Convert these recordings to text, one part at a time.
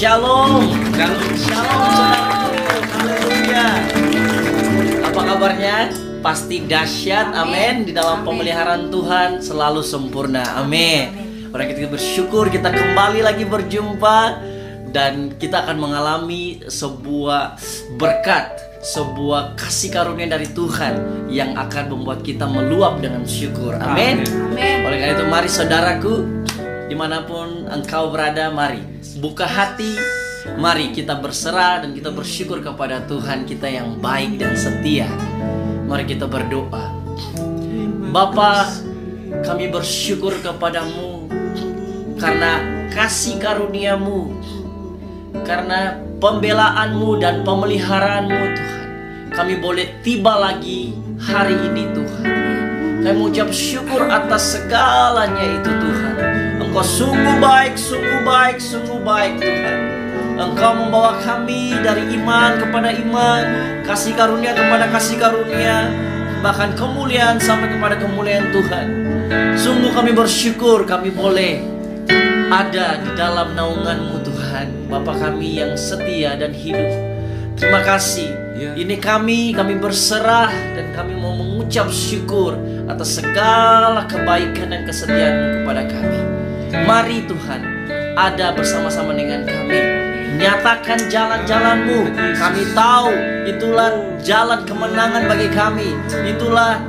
Shalom. Shalom saudaraku. Haleluya. Apa kabarnya? Pasti dahsyat, amin. Di dalam pemeliharaan Tuhan selalu sempurna, amin. Orang kita bersyukur kita kembali lagi berjumpa, dan kita akan mengalami sebuah berkat, sebuah kasih karunia dari Tuhan yang akan membuat kita meluap dengan syukur, amin. Oleh karena itu mari saudaraku, dimanapun engkau berada, mari buka hati, mari kita berserah dan kita bersyukur kepada Tuhan kita yang baik dan setia. Mari kita berdoa. Bapa, kami bersyukur kepadamu karena kasih karuniamu, karena pembelaanmu dan pemeliharaanmu Tuhan. Kami boleh tiba lagi hari ini Tuhan. Kami mengucap syukur atas segalanya itu Tuhan. Engkau sungguh baik, sungguh baik, sungguh baik Tuhan. Engkau membawa kami dari iman kepada iman, kasih karunia kepada kasih karunia, bahkan kemuliaan sampai kepada kemuliaan Tuhan. Sungguh kami bersyukur kami boleh ada di dalam naungan-Mu Tuhan, Bapa kami yang setia dan hidup. Terima kasih. Ini kami berserah dan kami mau mengucap syukur atas segala kebaikan dan kesetiaan-Mu kepada kami. Mari Tuhan, ada bersama-sama dengan kami. Nyatakan jalan-jalan-Mu. Kami tahu itulah jalan kemenangan bagi kami. Itulah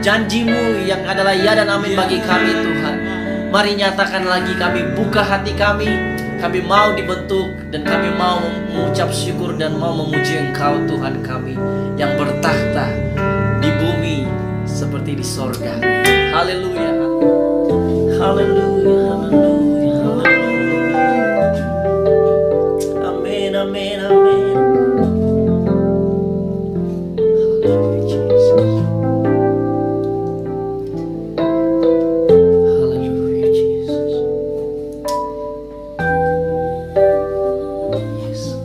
janji-Mu yang adalah ya dan amin bagi kami Tuhan. Mari nyatakan lagi, kami buka hati kami. Kami mau dibentuk dan kami mau mengucap syukur dan mau memuji Engkau Tuhan kami yang bertahta di bumi seperti di sorga. Haleluya. Haleluya. Haleluya. Amin, amin, amin. Haleluya, Jesus. Haleluya, Jesus. Yes.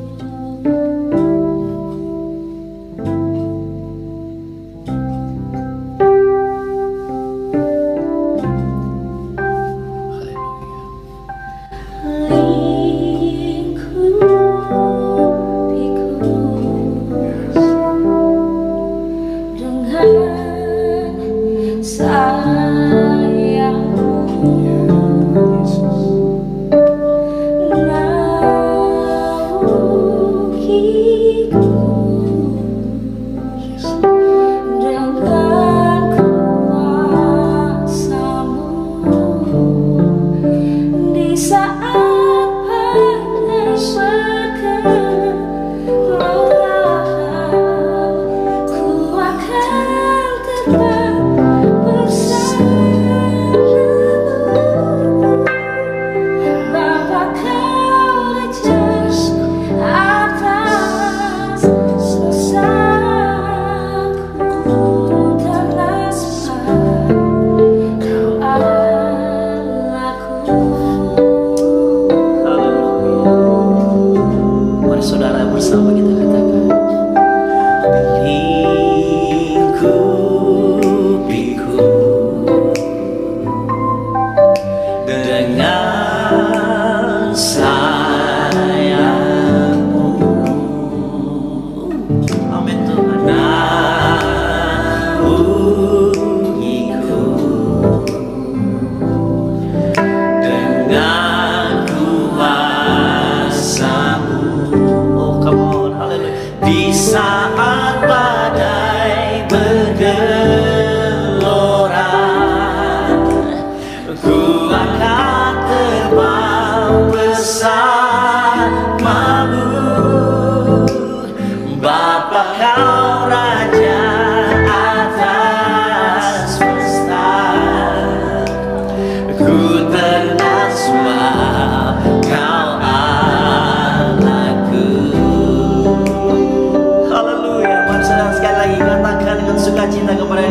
Cinta kepada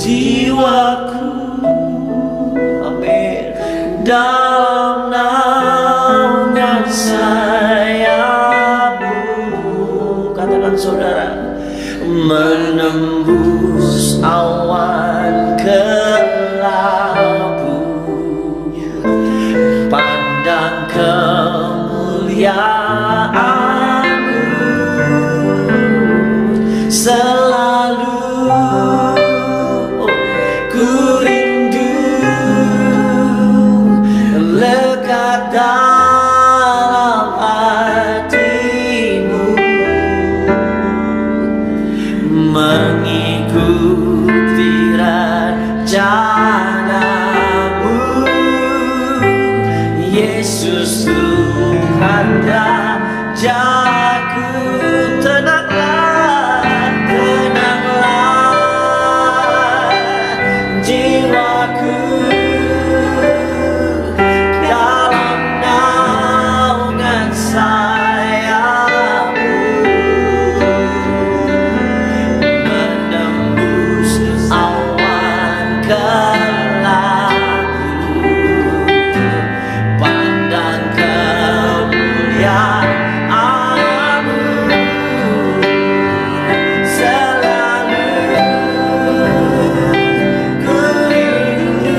jiwaku, amin, dalam naungan sayapmu. Katakan saudara, menembus awan kelabu, pandang kemuliaanmu, selalu ku rindu lekat dalam hatimu, mengikuti rencanamu. Yesus Tuhan Rajaku, tenanglah, tenanglah jiwaku, dalam naungan sayapmu, menembus awan kelabu, pandang kemuliaanmu, selalu ku rindu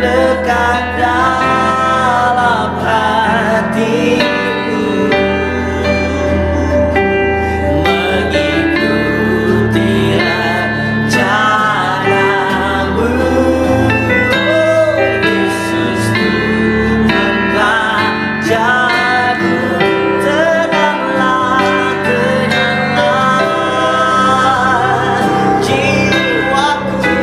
lekat dalam hatimu, mengikuti rencanamu. Yesus Tuhan Rajaku, tenanglah, tenanglah jiwaku,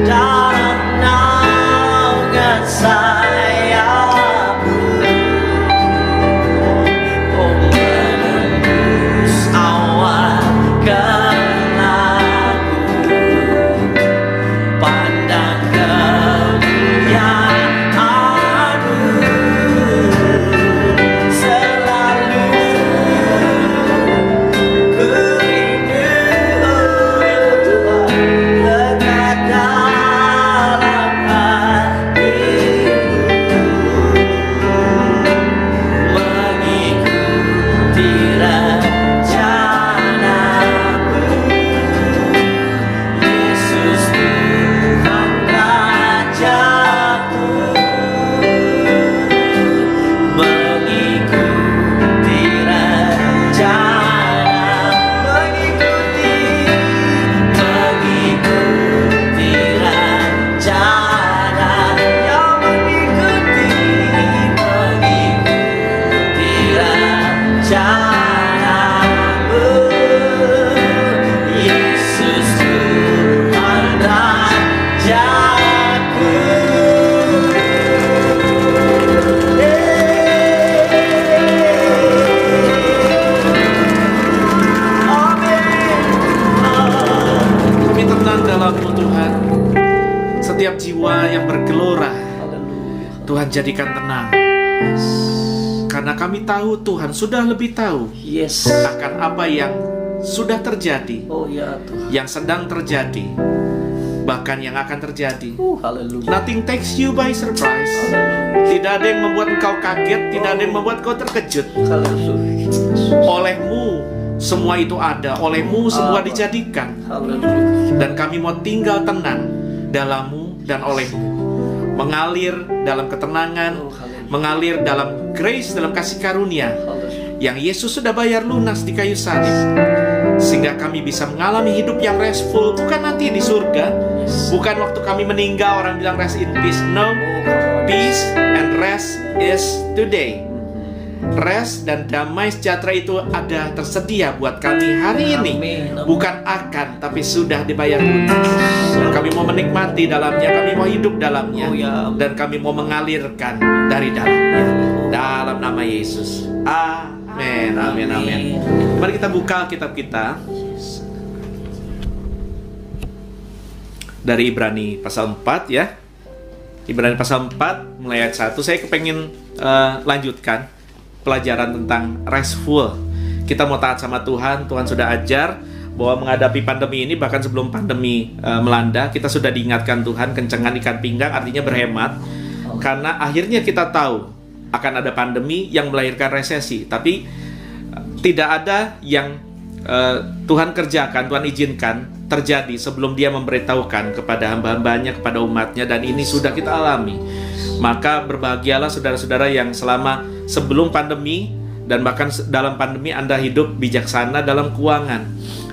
dalam naungan sayapmu, oh, menembus awan kelabu, pandang kemuliaanmu, selalu ku rindu lekat dalam hatimu, mengikuti rencanamu. Yesus Tuhan Rajaku, mengikuti rencana, mengikuti rencana, yang mengikuti rencanamu. Yesus Tuhan Rajaku. Kami tenang dalam-Mu Tuhan. Setiap jiwa yang bergelora, Tuhan jadikan tenang. Karena kami tahu Tuhan sudah lebih tahu Yes. akan apa yang sudah terjadi, Oh ya Tuhan. yang sedang terjadi, bahkan yang akan terjadi. Haleluya. Nothing takes you by surprise. Tidak ada yang membuat engkau kaget, tidak ada yang membuat kau terkejut. Haleluya. Oleh-Mu semua itu ada, oleh-Mu semua dijadikan. Haleluya. Dan kami mau tinggal tenang dalam-Mu dan oleh-Mu, mengalir dalam ketenangan, Oh, haleluya. mengalir dalam grace, dalam kasih karunia Haleluya. yang Yesus sudah bayar lunas di kayu salib, sehingga kami bisa mengalami hidup yang restful. Bukan nanti di surga, bukan waktu kami meninggal orang bilang rest in peace. No, peace and rest is today. Rest dan damai sejahtera itu ada tersedia buat kami hari ini. Amin. Bukan akan, tapi sudah dibayar lunas. Dan kami mau menikmati dalamnya, kami mau hidup dalamnya, Oh, ya. dan kami mau mengalirkan dari dalamnya. Dalam nama Yesus. Amin, amin, amin. Mari kita buka kitab kita dari Ibrani pasal 4 ya. Ibrani pasal 4 mulai ayat 1. Saya kepengen lanjutkan pelajaran tentang restful. Kita mau taat sama Tuhan. Tuhan sudah ajar bahwa menghadapi pandemi ini, bahkan sebelum pandemi melanda, kita sudah diingatkan Tuhan, kencengan ikat pinggang, artinya berhemat. Karena akhirnya kita tahu akan ada pandemi yang melahirkan resesi, tapi tidak ada yang Tuhan kerjakan, Tuhan izinkan terjadi sebelum Dia memberitahukan kepada hamba-hambanya, kepada umatnya, dan ini sudah kita alami. Maka berbahagialah saudara-saudara yang selama sebelum pandemi dan bahkan dalam pandemi Anda hidup bijaksana dalam keuangan.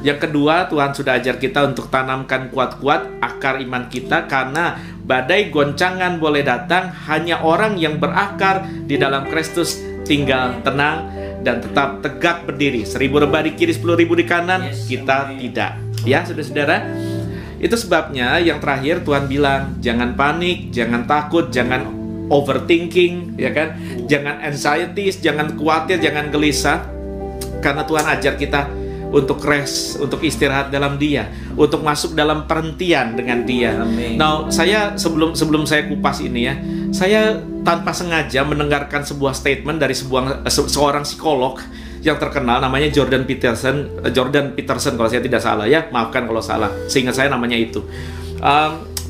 Yang kedua, Tuhan sudah ajar kita untuk tanamkan kuat-kuat akar iman kita, karena badai goncangan boleh datang, hanya orang yang berakar di dalam Kristus tinggal tenang dan tetap tegak berdiri. 1000 rebah di kiri, 10.000 di kanan, kita tidak. Ya, saudara-saudara, itu sebabnya yang terakhir Tuhan bilang, jangan panik, jangan takut, jangan overthinking, ya kan? Jangan anxieties, jangan khawatir, jangan gelisah, karena Tuhan ajar kita untuk rest, untuk istirahat dalam Dia, untuk masuk dalam perhentian dengan Dia. Amin. Nah, saya sebelum saya kupas ini ya, saya tanpa sengaja mendengarkan sebuah statement dari seorang psikolog yang terkenal, namanya Jordan Peterson kalau saya tidak salah ya, maafkan kalau salah, seingat saya namanya itu.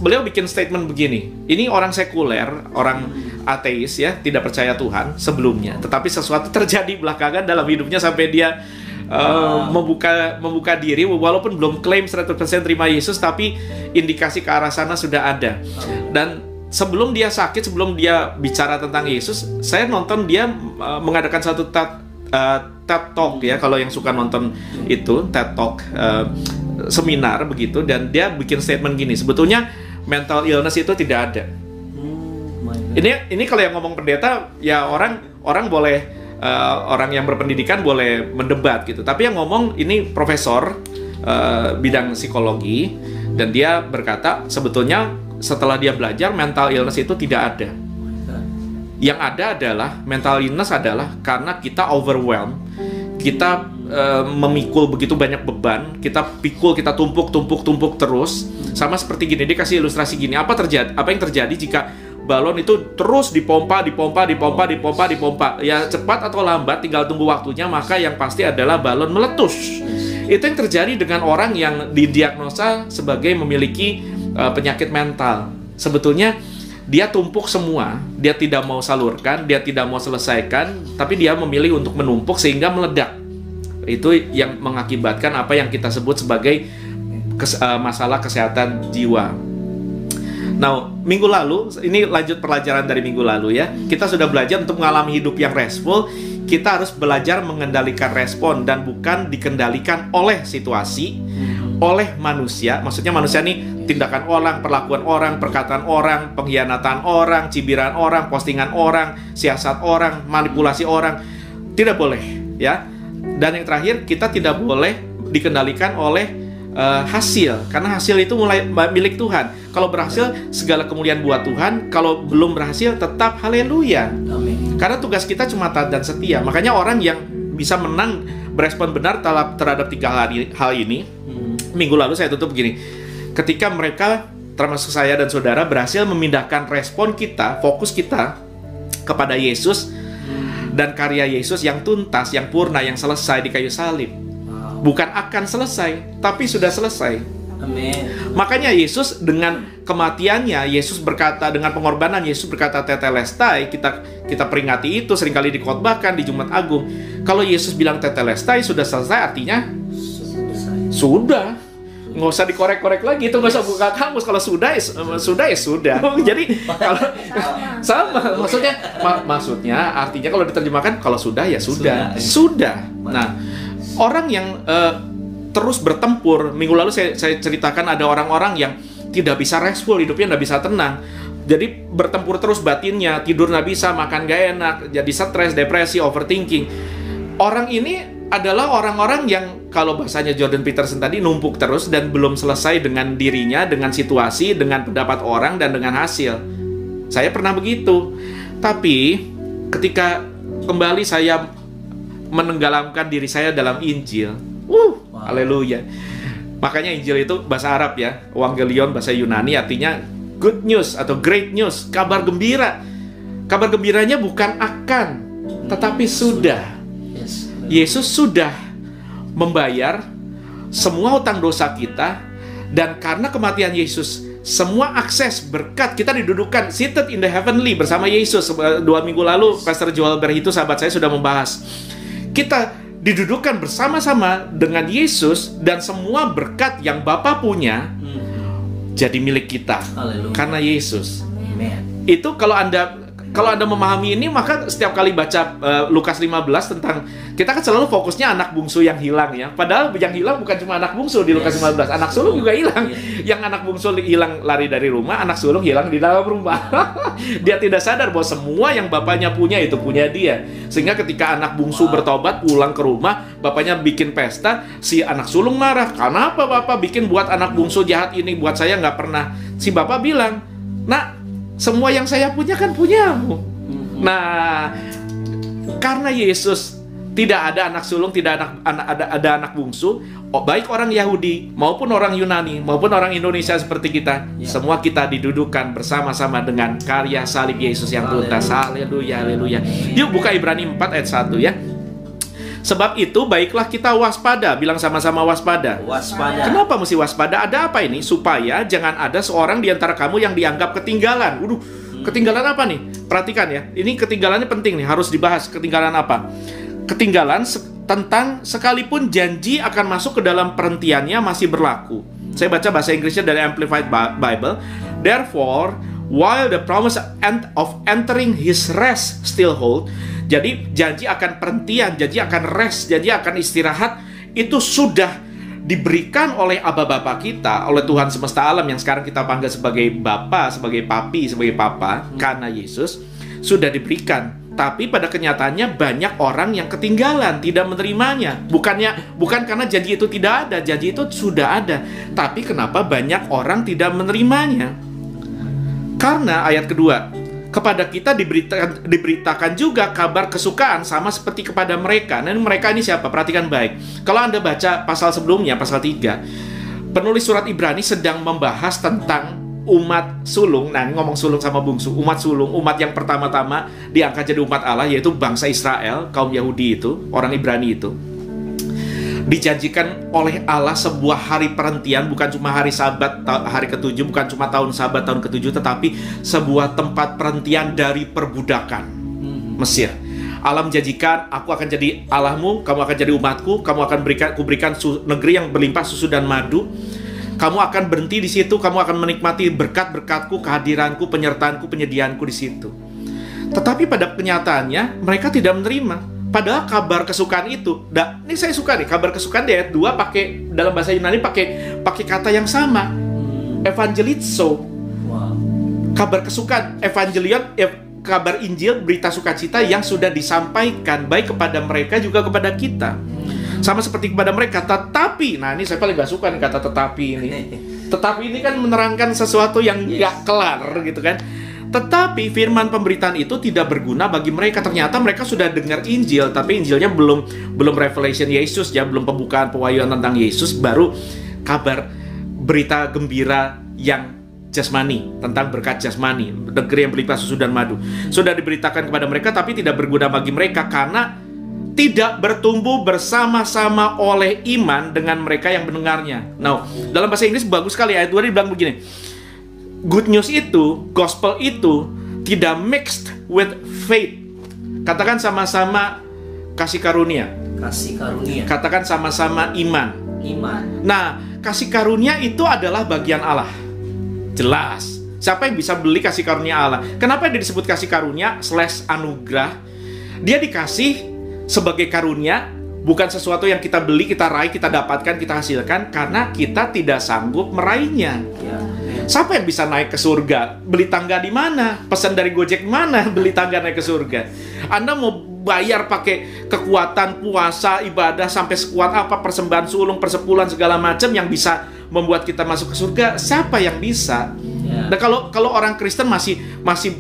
Beliau bikin statement begini, ini orang sekuler, orang ateis ya, tidak percaya Tuhan sebelumnya, tetapi sesuatu terjadi belakangan dalam hidupnya sampai dia membuka diri, walaupun belum klaim 100% terima Yesus, tapi indikasi ke arah sana sudah ada. Dan sebelum dia sakit, sebelum dia bicara tentang Yesus, saya nonton dia mengadakan satu TED Talk ya, kalau yang suka nonton itu TED Talk, seminar begitu, dan dia bikin statement gini, sebetulnya mental illness itu tidak ada. Ini kalau yang ngomong pendeta ya, orang boleh, orang yang berpendidikan boleh mendebat gitu, tapi yang ngomong ini profesor bidang psikologi, dan dia berkata sebetulnya setelah dia belajar, mental illness itu tidak ada. Yang ada adalah mental illness adalah karena kita overwhelm, kita memikul begitu banyak beban, kita pikul, kita tumpuk terus. Sama seperti gini, dia kasih ilustrasi gini, apa yang terjadi jika balon itu terus dipompa, ya cepat atau lambat tinggal tunggu waktunya, maka yang pasti adalah balon meletus. Itu yang terjadi dengan orang yang didiagnosa sebagai memiliki penyakit mental. Sebetulnya dia tumpuk semua, dia tidak mau salurkan, dia tidak mau selesaikan, tapi dia memilih untuk menumpuk sehingga meledak. Itu yang mengakibatkan apa yang kita sebut sebagai masalah kesehatan jiwa. Nah, minggu lalu, ini lanjut pelajaran dari minggu lalu ya, kita sudah belajar untuk mengalami hidup yang restful, kita harus belajar mengendalikan respon dan bukan dikendalikan oleh situasi, oleh manusia. Maksudnya manusia ini tindakan orang, perlakuan orang, perkataan orang, pengkhianatan orang, cibiran orang, postingan orang, siasat orang, manipulasi orang. Tidak boleh ya. Dan yang terakhir, kita tidak boleh dikendalikan oleh hasil, karena hasil itu mulai milik Tuhan. Kalau berhasil, segala kemuliaan buat Tuhan. Kalau belum berhasil, tetap haleluya. Amin. Karena tugas kita cuma taat dan setia. Makanya orang yang bisa menang, berespon benar terhadap 3 hal ini, minggu lalu saya tutup begini. Ketika mereka, termasuk saya dan saudara, berhasil memindahkan respon kita, fokus kita kepada Yesus dan karya Yesus yang tuntas, yang purna, yang selesai di kayu salib. Bukan akan selesai, tapi sudah selesai. Amin. Makanya Yesus dengan kematiannya, Yesus berkata, dengan pengorbanan Yesus berkata tetelestai, kita peringati itu, seringkali dikhotbahkan di Jumat Agung. Kalau Yesus bilang tetelestai, sudah selesai, artinya sudah. Nggak usah dikorek-korek lagi, itu nggak usah buka kamus. Kalau sudah ya sudah. Jadi kalau sama, maksudnya artinya kalau diterjemahkan, kalau sudah ya sudah. Nah, orang yang terus bertempur, minggu lalu saya ceritakan ada orang-orang yang tidak bisa restful, hidupnya nggak bisa tenang. Jadi bertempur terus batinnya, tidur nggak bisa, makan nggak enak, jadi stres, depresi, overthinking. Orang ini adalah orang-orang yang kalau bahasanya Jordan Peterson tadi, numpuk terus dan belum selesai dengan dirinya, dengan situasi, dengan pendapat orang, dan dengan hasil. Saya pernah begitu. Tapi ketika kembali saya menenggelamkan diri saya dalam Injil, haleluya. Makanya Injil itu bahasa Arab ya, Evangelion bahasa Yunani, artinya good news atau great news, kabar gembira. Kabar gembiranya bukan akan, tetapi sudah. Yesus sudah membayar semua hutang dosa kita, dan karena kematian Yesus, semua akses berkat kita didudukan seated in the heavenly bersama Yesus. 2 minggu lalu Pastor Joel Berhitu, sahabat saya, sudah membahas. Kita didudukan bersama-sama dengan Yesus, dan semua berkat yang Bapa punya jadi milik kita. Haleluya. Karena Yesus. Amen. Itu kalau Anda memahami ini, maka setiap kali baca Lukas 15 tentang, kita kan selalu fokusnya anak bungsu yang hilang ya. Padahal yang hilang bukan cuma anak bungsu di Lukas 15, anak sulung juga hilang. Yang anak bungsu hilang lari dari rumah, anak sulung hilang di dalam rumah. Dia tidak sadar bahwa semua yang bapaknya punya itu punya dia. Sehingga ketika anak bungsu bertobat pulang ke rumah, bapaknya bikin pesta, si anak sulung marah. Kenapa bapak bikin buat anak bungsu jahat ini, buat saya nggak pernah. Si bapak bilang, "Nak, semua yang saya punya kan punyamu." Nah, karena Yesus tidak ada anak sulung, tidak ada anak bungsu, baik orang Yahudi maupun orang Yunani maupun orang Indonesia seperti kita, semua kita didudukan bersama-sama dengan karya salib Yesus yang tuntas. Haleluya, haleluya. Yuk buka Ibrani 4 ayat 1 ya. Sebab itu baiklah kita waspada. Bilang sama-sama waspada. Waspada. Kenapa mesti waspada? Ada apa ini? Supaya jangan ada seorang di antara kamu yang dianggap ketinggalan. Waduh, ketinggalan apa nih? Perhatikan ya. Ini ketinggalannya penting nih, harus dibahas. Ketinggalan apa? Ketinggalan tentang sekalipun janji akan masuk ke dalam perhentiannya masih berlaku. Saya baca bahasa Inggrisnya dari Amplified Bible. Therefore, while the promise of entering his rest still hold, jadi janji akan perhentian, janji akan rest, janji akan istirahat, itu sudah diberikan oleh Aba Bapa kita, oleh Tuhan semesta alam yang sekarang kita panggil sebagai Bapa, sebagai Papi, sebagai Papa, karena Yesus sudah diberikan. Tapi pada kenyataannya banyak orang yang ketinggalan, tidak menerimanya. Bukan karena janji itu tidak ada, janji itu sudah ada. Tapi kenapa banyak orang tidak menerimanya? Karena ayat kedua, kepada kita diberitakan juga kabar kesukaan sama seperti kepada mereka. Nah, mereka ini siapa? Perhatikan baik. Kalau Anda baca pasal sebelumnya, pasal 3, penulis surat Ibrani sedang membahas tentang umat sulung. Nah, ini ngomong sulung sama bungsu. Umat sulung, umat yang pertama-tama diangkat jadi umat Allah, yaitu bangsa Israel, kaum Yahudi itu, orang Ibrani itu. Dijanjikan oleh Allah sebuah hari perhentian, bukan cuma hari Sabat, hari ke-7, bukan cuma tahun Sabat tahun ke-7, tetapi sebuah tempat perhentian dari perbudakan Mesir. Allah menjanjikan, aku akan jadi Allahmu, kamu akan jadi umatku, kamu akan kuberikan negeri yang berlimpah susu dan madu. Kamu akan berhenti di situ, kamu akan menikmati berkat-berkatku, kehadiranku, penyertaanku, penyediaanku di situ. Tetapi pada kenyataannya mereka tidak menerima. Padahal kabar kesukaan itu, ini saya suka nih, kabar kesukaan di ayat 2 pakai dalam bahasa Yunani pakai kata yang sama. Evangelizo. Kabar kesukaan, evangelion, kabar Injil, berita sukacita yang sudah disampaikan baik kepada mereka juga kepada kita. Sama seperti kepada mereka, tetapi, nah ini saya paling gak suka nih kata tetapi ini. Tetapi ini kan menerangkan sesuatu yang gak kelar gitu kan. Tetapi firman pemberitaan itu tidak berguna bagi mereka. Ternyata mereka sudah dengar Injil, tapi Injilnya belum revelation Yesus ya, belum pembukaan pewahyuan tentang Yesus, baru kabar berita gembira yang jasmani, tentang berkat jasmani, negeri yang berlimpah susu dan madu. Sudah diberitakan kepada mereka, tapi tidak berguna bagi mereka karena tidak bertumbuh bersama-sama oleh iman dengan mereka yang mendengarnya. Nah, dalam bahasa Inggris bagus sekali ayat 2 dibilang begini. Good news itu, gospel itu tidak mixed with faith. Katakan sama-sama kasih karunia. Kasih karunia. Katakan sama-sama iman. Iman. Nah, kasih karunia itu adalah bagian Allah. Jelas. Siapa yang bisa beli kasih karunia Allah? Kenapa dia disebut kasih karunia / anugerah? Dia dikasih sebagai karunia, bukan sesuatu yang kita beli, kita raih, kita dapatkan, kita hasilkan, karena kita tidak sanggup meraihnya. Siapa yang bisa naik ke surga? Beli tangga di mana? Pesan dari Gojek mana? Beli tangga naik ke surga. Anda mau bayar pakai kekuatan puasa, ibadah sampai sekuat apa, persembahan sulung, persepuluhan segala macam yang bisa membuat kita masuk ke surga? Siapa yang bisa? Nah, kalau orang Kristen masih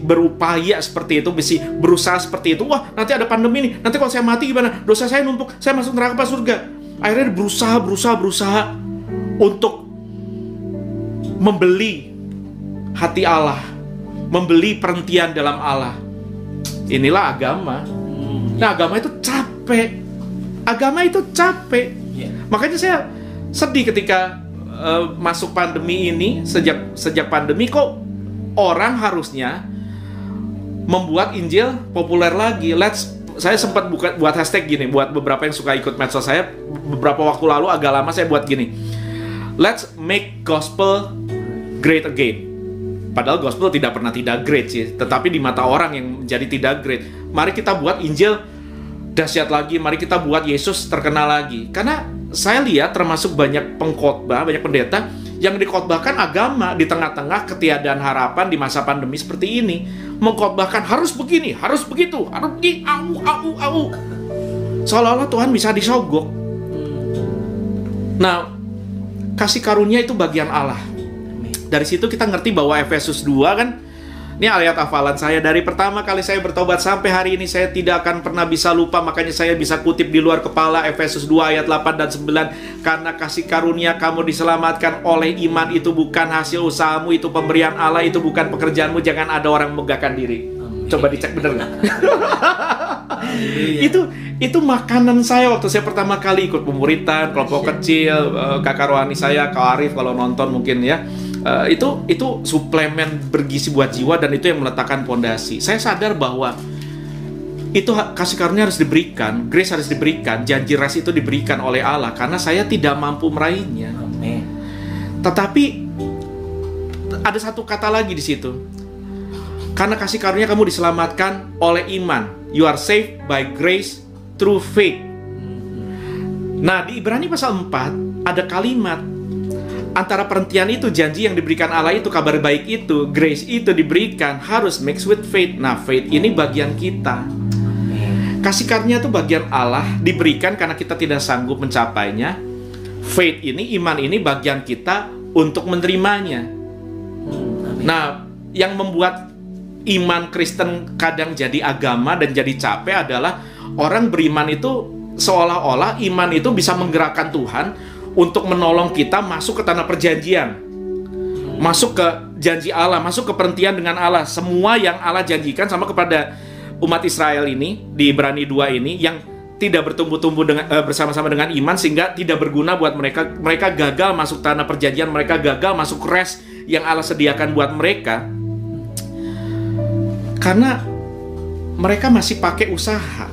berupaya seperti itu, masih berusaha seperti itu, wah nanti ada pandemi nih, nanti kalau saya mati gimana? Dosa saya numpuk, saya masuk neraka apa surga? Akhirnya berusaha untuk membeli hati Allah, membeli perhentian dalam Allah. Inilah agama. Nah, agama itu capek. Makanya sedih ketika masuk pandemi ini. Sejak pandemi kok orang harusnya membuat Injil populer lagi. Saya sempat buat hashtag gini, buat beberapa yang suka ikut medsos saya, beberapa waktu lalu agak lama saya buat gini, let's make gospel great again. Padahal gospel tidak pernah tidak great sih, tetapi di mata orang yang menjadi tidak great. Mari kita buat Injil dahsyat lagi, mari kita buat Yesus terkenal lagi. Karena saya lihat termasuk banyak pengkhotbah, banyak pendeta yang dikhotbahkan agama di tengah-tengah ketiadaan harapan di masa pandemi seperti ini. Mengkhotbahkan harus begini, harus begitu, harus begini, au. Seolah-olah Tuhan bisa disogok. Nah, kasih karunia itu bagian Allah. Dari situ kita ngerti bahwa Efesus 2 kan, ini ayat hafalan saya. Dari pertama kali saya bertobat sampai hari ini, saya tidak akan pernah bisa lupa. Makanya saya bisa kutip di luar kepala Efesus 2 ayat 8 dan 9. Karena kasih karunia kamu diselamatkan oleh iman, itu bukan hasil usahamu, itu pemberian Allah, itu bukan pekerjaanmu. Jangan ada orang megahkan diri. Coba dicek bener nggak? Itu makanan saya waktu saya pertama kali ikut pemuritan, kelompok kecil, kakak rohani saya, Kak Arif kalau nonton mungkin ya. Itu suplemen bergizi buat jiwa, dan itu yang meletakkan fondasi. Saya sadar bahwa itu kasih karunia harus diberikan, grace harus diberikan, janji rest itu diberikan oleh Allah karena saya tidak mampu meraihnya. Amin. Tetapi ada satu kata lagi di situ. Karena kasih karunia kamu diselamatkan oleh iman. You are saved by grace through faith. Nah, di Ibrani pasal 4 ada kalimat antara perhentian itu, janji yang diberikan Allah itu, kabar baik itu, grace itu diberikan harus mix with faith. Nah, faith ini bagian kita. Kasih karunia itu bagian Allah, diberikan karena kita tidak sanggup mencapainya. Faith ini, iman ini bagian kita untuk menerimanya. Nah, yang membuat iman Kristen kadang jadi agama dan jadi capek adalah orang beriman itu seolah-olah iman itu bisa menggerakkan Tuhan untuk menolong kita masuk ke tanah perjanjian, masuk ke janji Allah, masuk ke perhentian dengan Allah. Semua yang Allah janjikan sama kepada umat Israel ini di Ibrani 2 ini yang tidak bertumbuh-tumbuh bersama-sama dengan iman, sehingga tidak berguna buat mereka. Mereka gagal masuk tanah perjanjian, mereka gagal masuk rest yang Allah sediakan buat mereka karena mereka masih pakai usaha.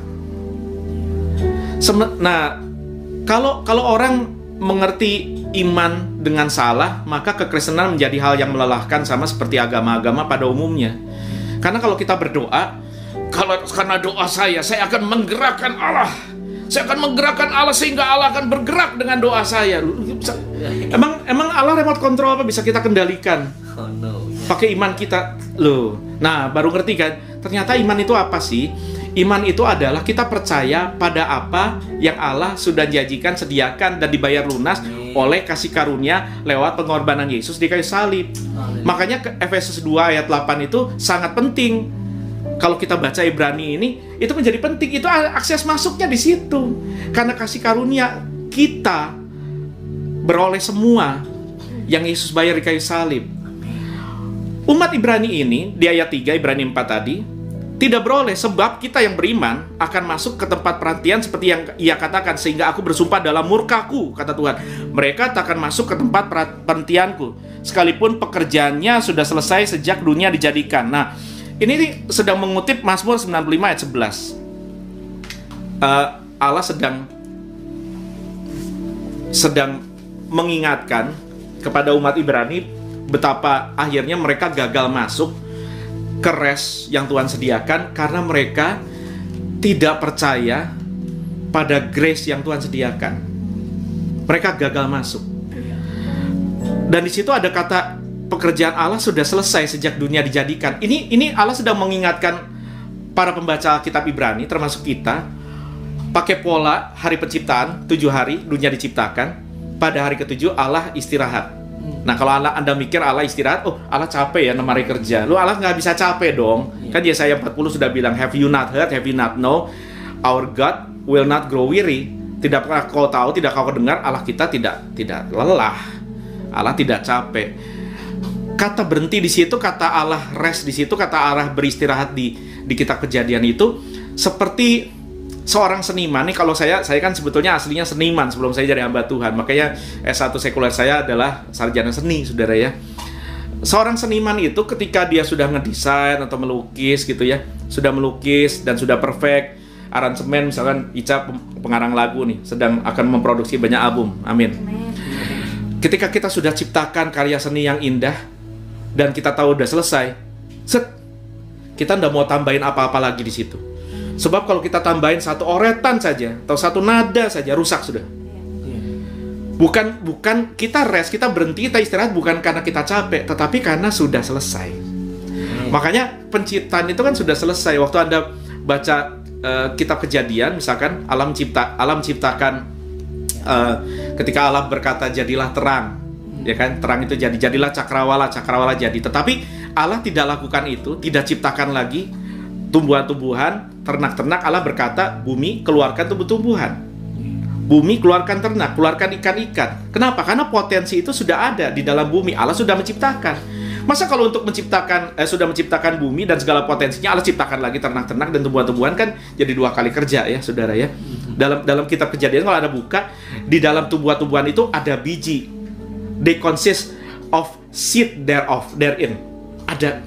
Nah, kalau orang mengerti iman dengan salah, maka kekristenan menjadi hal yang melelahkan, sama seperti agama-agama pada umumnya. Karena kalau kita berdoa, karena doa saya akan menggerakkan Allah. Saya akan menggerakkan Allah sehingga Allah akan bergerak dengan doa saya. Emang Allah remote control apa bisa kita kendalikan? Oh no. Pakai iman kita loh. Nah, baru ngerti kan? Ternyata iman itu apa sih? Iman itu adalah kita percaya pada apa yang Allah sudah janjikan, sediakan, dan dibayar lunas oleh kasih karunia lewat pengorbanan Yesus di kayu salib. Makanya Efesus 2 ayat 8 itu sangat penting. Kalau kita baca Ibrani ini, itu menjadi penting. Itu akses masuknya di situ. Karena kasih karunia kita beroleh semua yang Yesus bayar di kayu salib. Umat Ibrani ini, di ayat 3 Ibrani 4 tadi, tidak beroleh sebab kita yang beriman akan masuk ke tempat perhentian seperti yang ia katakan, sehingga aku bersumpah dalam murkaku, kata Tuhan, mereka tak akan masuk ke tempat perhentianku sekalipun pekerjaannya sudah selesai sejak dunia dijadikan. Nah, ini sedang mengutip Mazmur 95 ayat 11. Allah sedang mengingatkan kepada umat Ibrani betapa akhirnya mereka gagal masuk ke rest yang Tuhan sediakan karena mereka tidak percaya pada grace yang Tuhan sediakan. Mereka gagal masuk. Dan di situ ada kata pekerjaan Allah sudah selesai sejak dunia dijadikan. Ini Allah sedang mengingatkan para pembaca kitab Ibrani, termasuk kita, pakai pola hari penciptaan, 7 hari dunia diciptakan. Pada hari ke-7 Allah istirahat. Nah, kalau Anda mikir Allah istirahat, oh Allah capek ya 6 hari kerja. Lu Allah nggak bisa capek dong. Kan Yesaya 40 sudah bilang, have you not heard, have you not know, our God will not grow weary. Tidak pernah kau tahu, tidak kau dengar, Allah kita tidak lelah. Allah tidak capek. Kata berhenti di situ, kata Allah rest di situ, kata Allah beristirahat di kitab Kejadian itu seperti seorang seniman nih, kalau saya kan sebetulnya aslinya seniman sebelum saya jadi hamba Tuhan. Makanya S1 sekuler saya adalah sarjana seni, saudara ya. Seorang seniman itu ketika dia sudah ngedesain atau melukis gitu ya, sudah melukis dan sudah perfect, aransemen, misalkan Ica pengarang lagu nih, sedang akan memproduksi banyak album, amin. Ketika kita sudah ciptakan karya seni yang indah dan kita tahu udah selesai, kita nggak mau tambahin apa-apa lagi di situ. Sebab kalau kita tambahin satu oretan saja atau satu nada saja, rusak sudah. Bukan kita rest, kita berhenti, kita istirahat bukan karena kita capek, tetapi karena sudah selesai. Makanya penciptaan itu kan sudah selesai. Waktu Anda baca kitab Kejadian, misalkan alam ciptakan, ketika Allah berkata jadilah terang, ya kan, terang itu jadi, jadilah cakrawala jadi. Tetapi Allah tidak lakukan itu, tidak ciptakan lagi tumbuhan-tumbuhan, ternak-ternak. Allah berkata, bumi keluarkan tumbuh-tumbuhan, bumi keluarkan ternak, keluarkan ikan-ikan. Kenapa? Karena potensi itu sudah ada di dalam bumi. Allah sudah menciptakan. Masa kalau untuk menciptakan, sudah menciptakan bumi dan segala potensinya, Allah ciptakan lagi ternak-ternak dan tumbuhan-tumbuhan, kan jadi 2 kali kerja ya, saudara ya. Dalam kitab Kejadian kalau ada buka, di dalam tumbuhan-tumbuhan itu ada biji. They consist of seed therein.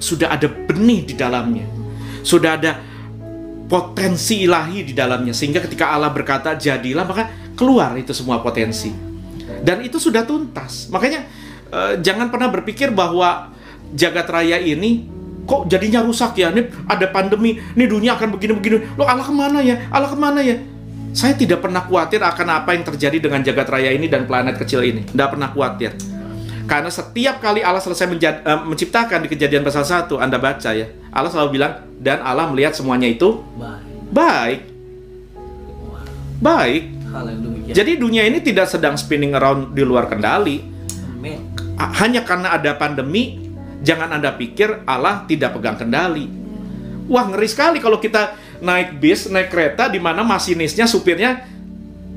Sudah ada benih di dalamnya. Sudah ada potensi ilahi di dalamnya, sehingga ketika Allah berkata jadilah, maka keluar itu semua potensi. Dan itu sudah tuntas. Makanya jangan pernah berpikir bahwa jagat raya ini kok jadinya rusak ya, ini ada pandemi, ini dunia akan begini-begini. Loh, Allah kemana ya? Allah kemana ya? Saya tidak pernah khawatir akan apa yang terjadi dengan jagat raya ini dan planet kecil ini. Tidak pernah khawatir. Karena setiap kali Allah selesai menciptakan di Kejadian pasal 1, Anda baca ya, Allah selalu bilang, dan Allah melihat semuanya itu baik. Baik. Haleluya. Jadi dunia ini tidak sedang spinning around di luar kendali. Amin. Hanya karena ada pandemi, jangan Anda pikir Allah tidak pegang kendali. Wah, ngeri sekali kalau kita naik bis, naik kereta di mana masinisnya, supirnya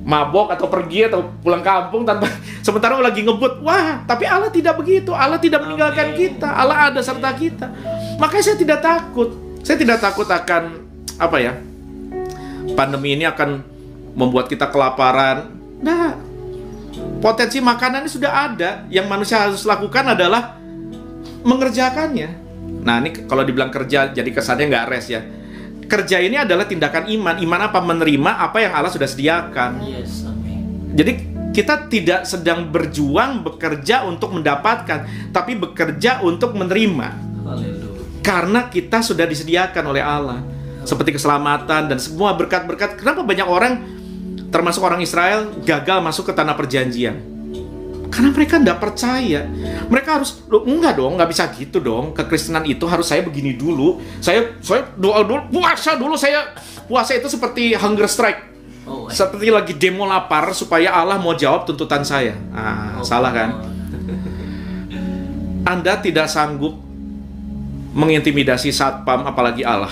mabok atau pergi atau pulang kampung tanpa, sementara lagi ngebut. Wah, tapi Allah tidak begitu. Allah tidak meninggalkan kita. Allah ada serta kita. Makanya saya tidak takut. Saya tidak takut akan apa ya? Pandemi ini akan membuat kita kelaparan. Nah, potensi makanan ini sudah ada. Yang manusia harus lakukan adalah mengerjakannya. Nah, ini kalau dibilang kerja jadi kesannya nggak rest ya. Kerja ini adalah tindakan iman. Iman apa? Menerima apa yang Allah sudah sediakan. Yes, amin. Jadi kita tidak sedang berjuang bekerja untuk mendapatkan, tapi bekerja untuk menerima. Haleluya. Karena kita sudah disediakan oleh Allah. Seperti keselamatan dan semua berkat-berkat. Kenapa banyak orang, termasuk orang Israel, gagal masuk ke tanah perjanjian? Karena mereka tidak percaya. Mereka harus, enggak dong, nggak bisa gitu dong. Kekristenan itu harus saya begini dulu. Saya doa dulu, puasa dulu. Puasa itu seperti hunger strike. Seperti lagi demo lapar supaya Allah mau jawab tuntutan saya. Salah kan? Anda tidak sanggup mengintimidasi satpam, apalagi Allah.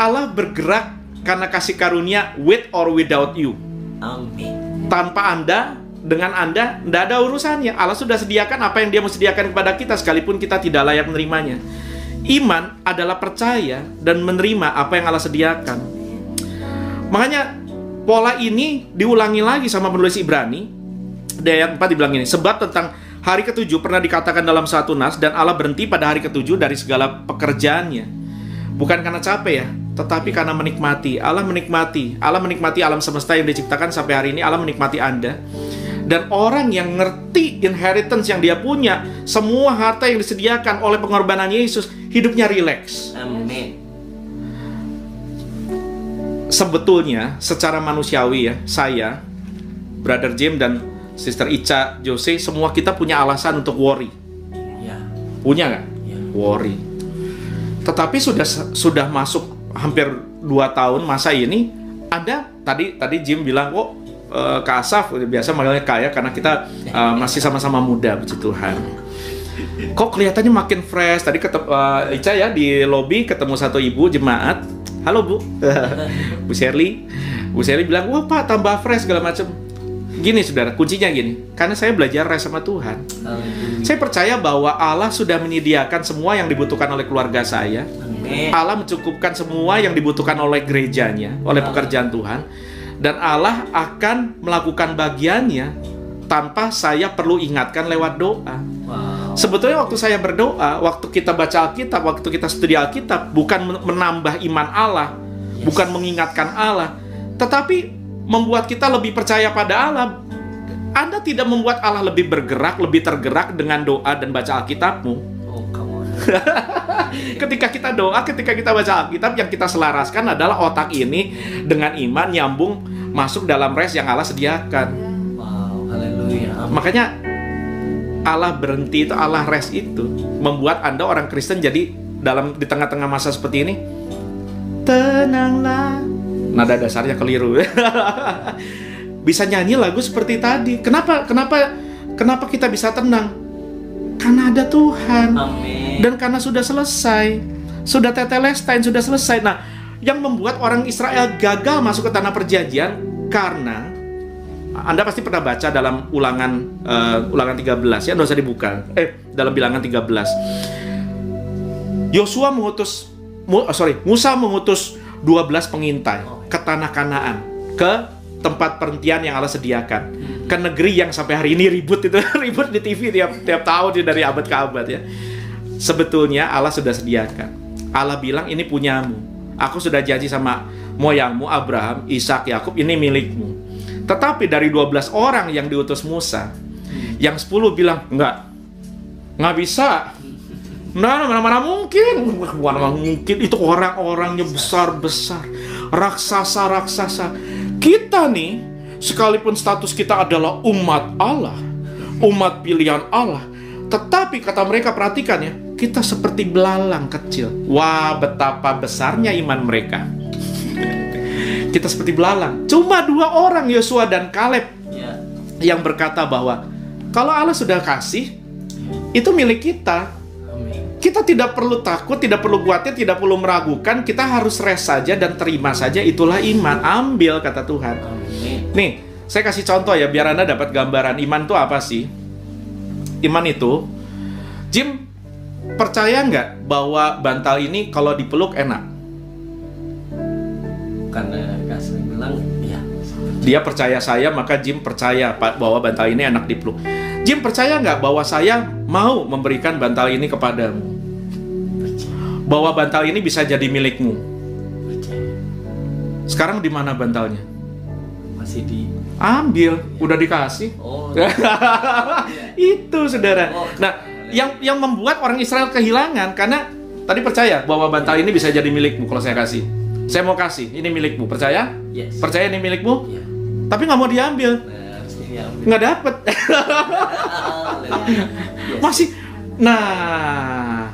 Allah bergerak karena kasih karunia, with or without you. Amin. Tanpa Anda, dengan Anda, tidak ada urusannya. Allah sudah sediakan apa yang Dia mau sediakan kepada kita, sekalipun kita tidak layak menerimanya. Iman adalah percaya dan menerima apa yang Allah sediakan. Makanya pola ini diulangi lagi sama penulis Ibrani. Di ayat 4 dibilang ini, sebab tentang hari ke-7 pernah dikatakan dalam satu nas, dan Allah berhenti pada hari ke-7 dari segala pekerjaannya. Bukan karena capek ya, tetapi karena menikmati. Allah menikmati alam semesta yang diciptakan sampai hari ini. Allah menikmati Anda. Dan orang yang ngerti inheritance yang dia punya, semua harta yang disediakan oleh pengorbanan Yesus, hidupnya rileks. Amin. Sebetulnya secara manusiawi ya, saya, Brother Jim dan Sister Ica Jose, semua kita punya alasan untuk worry. Ya. Punya nggak? Ya. Worry. Tetapi sudah masuk hampir 2 tahun masa ini, Anda tadi Jim bilang kok Kak Asaf, biasa manggilnya Kak ya, karena kita masih sama-sama muda, puji Tuhan. Kok kelihatannya makin fresh. Tadi ketemu Ica ya di lobi, ketemu satu ibu jemaat. Halo Bu, Bu Shirley bilang, wah Pak tambah fresh segala macam. Gini saudara, kuncinya gini, karena saya belajar rest sama Tuhan. Saya percaya bahwa Allah sudah menyediakan semua yang dibutuhkan oleh keluarga saya. Amin. Allah mencukupkan semua yang dibutuhkan oleh gerejanya, oleh pekerjaan Tuhan. Dan Allah akan melakukan bagiannya tanpa saya perlu ingatkan lewat doa. Wow. Sebetulnya waktu saya berdoa, waktu kita baca Alkitab, waktu kita studi Alkitab, bukan menambah iman Allah, bukan mengingatkan Allah, tetapi membuat kita lebih percaya pada Allah. Anda tidak membuat Allah lebih bergerak, lebih tergerak dengan doa dan baca Alkitabmu. Oh, come on. Ketika kita doa, ketika kita baca Alkitab, yang kita selaraskan adalah otak ini dengan iman nyambung masuk dalam res yang Allah sediakan. Wow, haleluya. Makanya Allah berhenti itu, Allah res itu membuat Anda orang Kristen jadi di tengah-tengah masa seperti ini, tenanglah. Nada dasarnya keliru. Bisa nyanyi lagu seperti tadi. Kenapa kita bisa tenang? Karena ada Tuhan. Amin. Dan karena sudah selesai, sudah tetelestain, sudah selesai. Nah, yang membuat orang Israel gagal masuk ke tanah perjanjian karena Anda pasti pernah baca dalam ulangan 13 ya, nggak usah dibuka. Dalam bilangan 13. Musa mengutus 12 pengintai ke tanah Kanaan, ke tempat perhentian yang Allah sediakan, ke negeri yang sampai hari ini ribut di TV tiap tahun dari abad ke abad ya. Sebetulnya Allah sudah sediakan. Allah bilang ini punyamu. Aku sudah janji sama moyangmu Abraham, Ishak, Yakub, ini milikmu. Tetapi dari 12 orang yang diutus Musa, yang 10 bilang nggak bisa. Mana mungkin? Mana mungkin? Itu orang-orangnya besar-besar, raksasa-raksasa. Kita nih, sekalipun status kita adalah umat Allah, umat pilihan Allah, tetapi kata mereka, perhatikan ya, kita seperti belalang kecil. Wah, betapa besarnya iman mereka. Kita seperti belalang. Cuma 2 orang, Yosua dan Kaleb, yang berkata bahwa kalau Allah sudah kasih, itu milik kita. Kita tidak perlu takut, tidak perlu khawatir, tidak perlu meragukan. Kita harus rest saja dan terima saja. Itulah iman. Ambil, kata Tuhan. Nih, saya kasih contoh ya, biar Anda dapat gambaran. Iman itu apa sih? Iman itu, Jim, percaya nggak bahwa bantal ini kalau dipeluk enak? Karena Kasih bilang, ya. Dia percaya saya, maka Jim percaya bahwa bantal ini enak dipeluk. Jim, percaya nggak bahwa saya mau memberikan bantal ini kepadamu? Bahwa bantal ini bisa jadi milikmu. Sekarang di mana bantalnya? Masih ambil, udah dikasih. Oh. Itu, saudara. Nah, yang membuat orang Israel kehilangan karena tadi percaya bahwa bantal ini bisa jadi milikmu kalau saya kasih. Saya mau kasih, ini milikmu. Percaya? Yes. Percaya ini milikmu? Yeah. Tapi nggak mau diambil. Nggak dapet. Masih. Nah,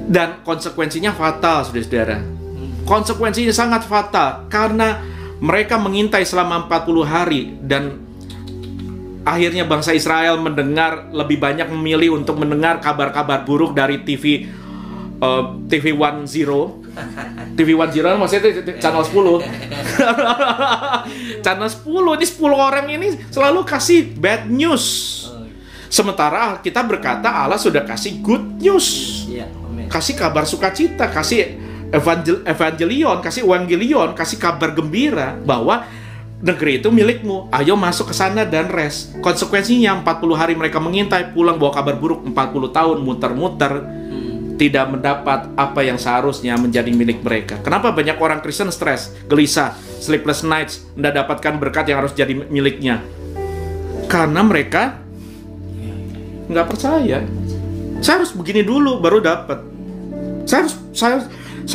dan konsekuensinya fatal, saudara-saudara. Konsekuensinya sangat fatal karena mereka mengintai selama 40 hari dan akhirnya bangsa Israel lebih banyak memilih untuk mendengar kabar-kabar buruk dari TV 10. TV 10 maksudnya channel 10. Channel 10, ini 10 orang ini selalu kasih bad news. Sementara kita berkata Allah sudah kasih good news. Kasih kabar sukacita, kasih evangelion, kasih kabar gembira bahwa negeri itu milikmu. Ayo masuk ke sana dan rest. Konsekuensinya 40 hari mereka mengintai, pulang bawa kabar buruk. 40 tahun muter-muter, tidak mendapat apa yang seharusnya menjadi milik mereka. Kenapa banyak orang Kristen stres, gelisah, sleepless nights, tidak dapatkan berkat yang harus jadi miliknya? Karena mereka nggak percaya. Saya harus begini dulu baru dapat. Saya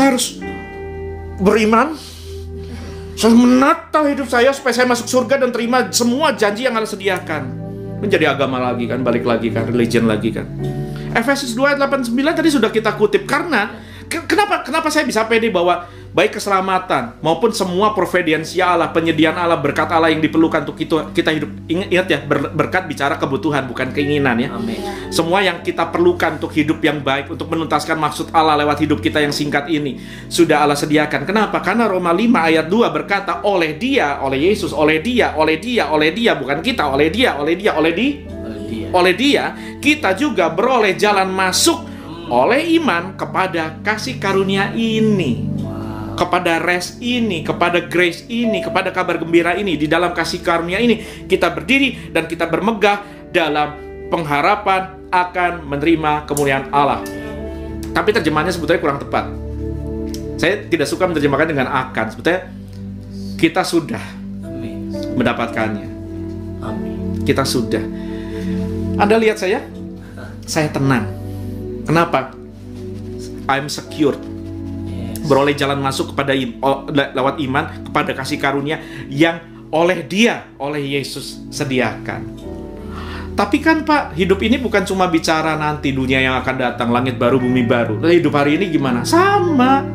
harus beriman. Saya menata hidup saya supaya saya masuk surga dan terima semua janji yang Allah sediakan. Menjadi agama lagi kan, balik lagi kan, religion lagi kan. Efesus 2 ayat 8-9 tadi sudah kita kutip. Karena kenapa saya bisa pede bahwa baik keselamatan maupun semua providensia Allah, penyediaan Allah, berkat Allah yang diperlukan untuk kita hidup. Ingat ya, berkat bicara kebutuhan bukan keinginan ya. Amin. Semua yang kita perlukan untuk hidup yang baik, untuk menuntaskan maksud Allah lewat hidup kita yang singkat ini sudah Allah sediakan. Kenapa? Karena Roma 5 ayat 2 berkata oleh Dia, oleh Yesus, oleh Dia, bukan kita, oleh Dia, kita juga beroleh jalan masuk oleh iman kepada kasih karunia ini, kepada rest ini, kepada grace ini, kepada kabar gembira ini. Di dalam kasih karunia ini kita berdiri dan kita bermegah dalam pengharapan akan menerima kemuliaan Allah. Tapi terjemahannya sebetulnya kurang tepat. Saya tidak suka menerjemahkan dengan akan. Sebetulnya kita sudah mendapatkannya. Kita sudah. Anda lihat saya tenang. Kenapa? I'm secure. Beroleh jalan masuk kepada lewat iman kepada kasih karunia yang oleh Yesus sediakan. Tapi kan Pak, hidup ini bukan cuma bicara nanti dunia yang akan datang, langit baru, bumi baru. Hidup hari ini gimana? Sama.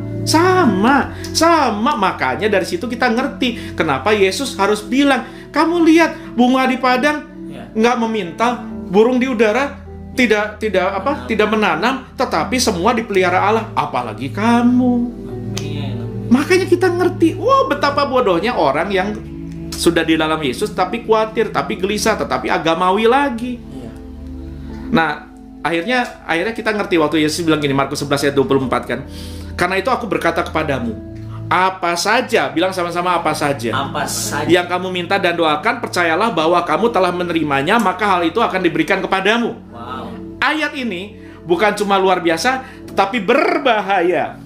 Makanya dari situ kita ngerti kenapa Yesus harus bilang, kamu lihat bunga di padang nggak meminta, burung di udara tidak menanam, tetapi semua dipelihara Allah, apalagi kamu. Makanya kita ngerti, betapa bodohnya orang yang sudah di dalam Yesus tapi khawatir, tapi gelisah, tetapi agamawi lagi. Nah, akhirnya kita ngerti waktu Yesus bilang gini, Markus 11 ayat 24 kan. Karena itu aku berkata kepadamu, apa saja, bilang sama-sama apa saja yang kamu minta dan doakan, percayalah bahwa kamu telah menerimanya, maka hal itu akan diberikan kepadamu. Ayat ini bukan cuma luar biasa, tetapi berbahaya.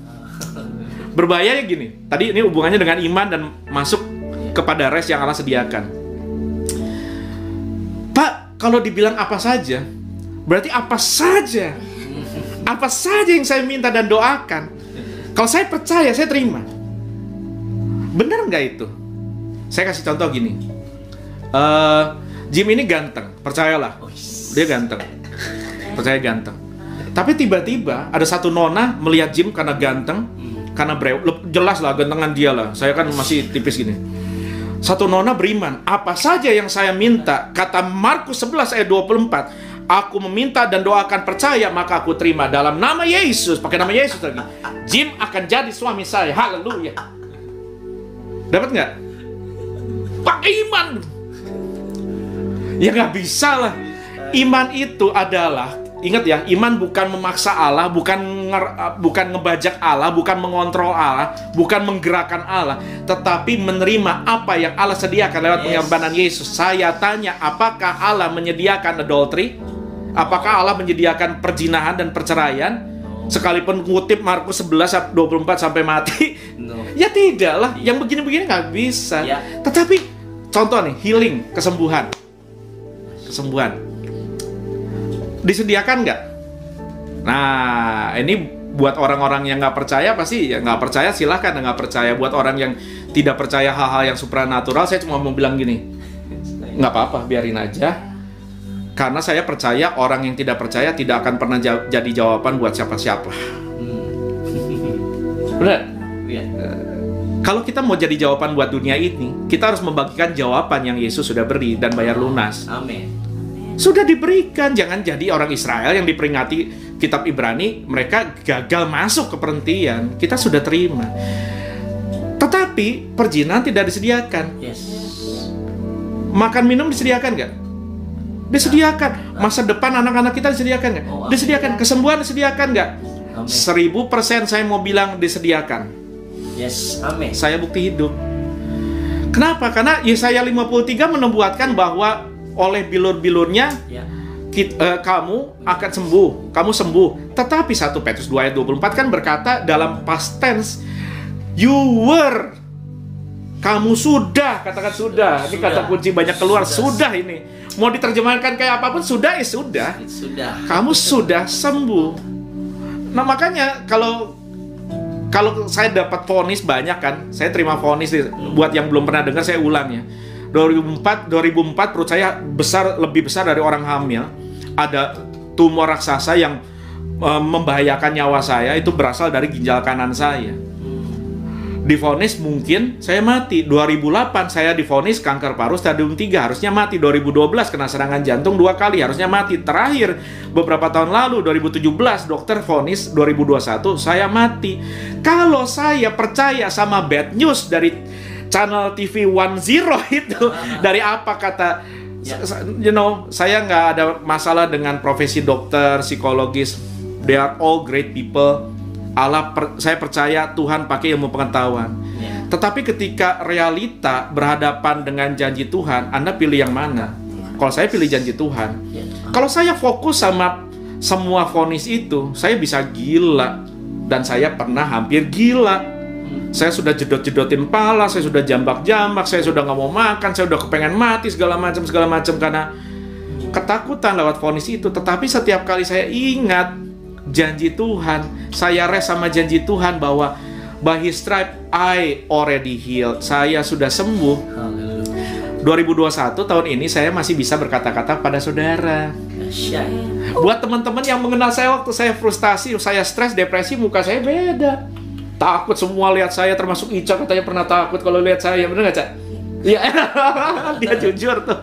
Berbahayanya gini, tadi ini hubungannya dengan iman dan masuk kepada rest yang Allah sediakan. Pak, kalau dibilang apa saja, berarti apa saja yang saya minta dan doakan, kalau saya percaya, saya terima. Benar nggak itu? Saya kasih contoh gini. Jim ini ganteng, percayalah. Dia ganteng. Percaya ganteng. Tapi tiba-tiba ada satu nona melihat Jim karena ganteng, karena jelas lah gantengan dia lah. Saya kan masih tipis gini. Satu nona beriman, apa saja yang saya minta, kata Markus 11 ayat 24, aku meminta dan doakan percaya, maka aku terima dalam nama Yesus. Pakai nama Yesus lagi. Jim akan jadi suami saya. Haleluya. Dapat nggak? Pakai iman. Ya nggak bisa lah. Iman itu adalah, ingat ya, iman bukan memaksa Allah, bukan ngebajak Allah, bukan mengontrol Allah, bukan menggerakkan Allah, tetapi menerima apa yang Allah sediakan lewat pengorbanan Yesus. Saya tanya, apakah Allah menyediakan adultery? Apakah Allah menyediakan perzinahan dan perceraian? Sekalipun ngutip Markus 11 24 sampai mati? Ya tidak lah. Yang begini-begini nggak bisa. Tetapi contoh nih, healing, kesembuhan. Disediakan nggak? Nah, ini buat orang-orang yang nggak percaya, pasti ya nggak percaya, silahkan nggak percaya. Buat orang yang tidak percaya hal-hal yang supranatural, saya cuma mau bilang gini, nggak apa-apa, biarin aja. Karena saya percaya orang yang tidak percaya tidak akan pernah jadi jawaban buat siapa-siapa. Benar? Kalau kita mau jadi jawaban buat dunia ini, kita harus membagikan jawaban yang Yesus sudah beri dan bayar lunas. Amin. Sudah diberikan. Jangan jadi orang Israel yang diperingati kitab Ibrani, mereka gagal masuk ke perhentian. Kita sudah terima. Tetapi perzinahan tidak disediakan. Makan minum disediakan nggak? Disediakan. Masa depan anak-anak kita disediakan nggak? Disediakan. Kesembuhan disediakan nggak? 1000% saya mau bilang disediakan. Amin. Saya bukti hidup. Kenapa? Karena Yesaya 53 menubuatkan bahwa oleh bilur-bilurnya kamu akan sembuh, kamu sembuh. Tetapi 1 Petrus 2 ayat 24 kan berkata dalam past tense, you were, kamu sudah, katakan sudah. Ini kata kunci banyak keluar, sudah ini. Mau diterjemahkan kayak apapun, sudah ya sudah. Kamu sudah sembuh. Nah makanya kalau saya dapat vonis banyak kan, saya terima vonis. Buat yang belum pernah dengar, saya ulang ya. 2004 perut saya lebih besar dari orang hamil. Ada tumor raksasa yang membahayakan nyawa saya, itu berasal dari ginjal kanan saya. Divonis mungkin saya mati. 2008 saya divonis kanker paru stadium 3, harusnya mati. 2012 kena serangan jantung 2 kali, harusnya mati. Terakhir beberapa tahun lalu 2017 dokter vonis 2021 saya mati. Kalau saya percaya sama bad news dari channel TV 10 itu, dari apa kata, saya nggak ada masalah dengan profesi dokter, psikologis. They are all great people. Saya percaya Tuhan pakai ilmu pengetahuan. Tetapi ketika realita berhadapan dengan janji Tuhan, Anda pilih yang mana? Kalau saya pilih janji Tuhan. Kalau saya fokus sama semua vonis itu, saya bisa gila. Dan saya pernah hampir gila. Saya sudah jedot-jedotin pala, saya sudah jambak-jambak, saya sudah nggak mau makan, saya sudah kepengen mati segala macam karena ketakutan lewat vonis itu. Tetapi setiap kali saya ingat janji Tuhan, saya rest sama janji Tuhan bahwa by His stripe I already healed. Saya sudah sembuh. 2021 tahun ini saya masih bisa berkata-kata pada saudara. Buat teman-teman yang mengenal saya waktu saya frustasi, saya stres, depresi, muka saya beda. Takut semua lihat saya, termasuk Ica katanya pernah takut kalau lihat saya. Bener nggak, Cak? Iya, dia jujur tuh.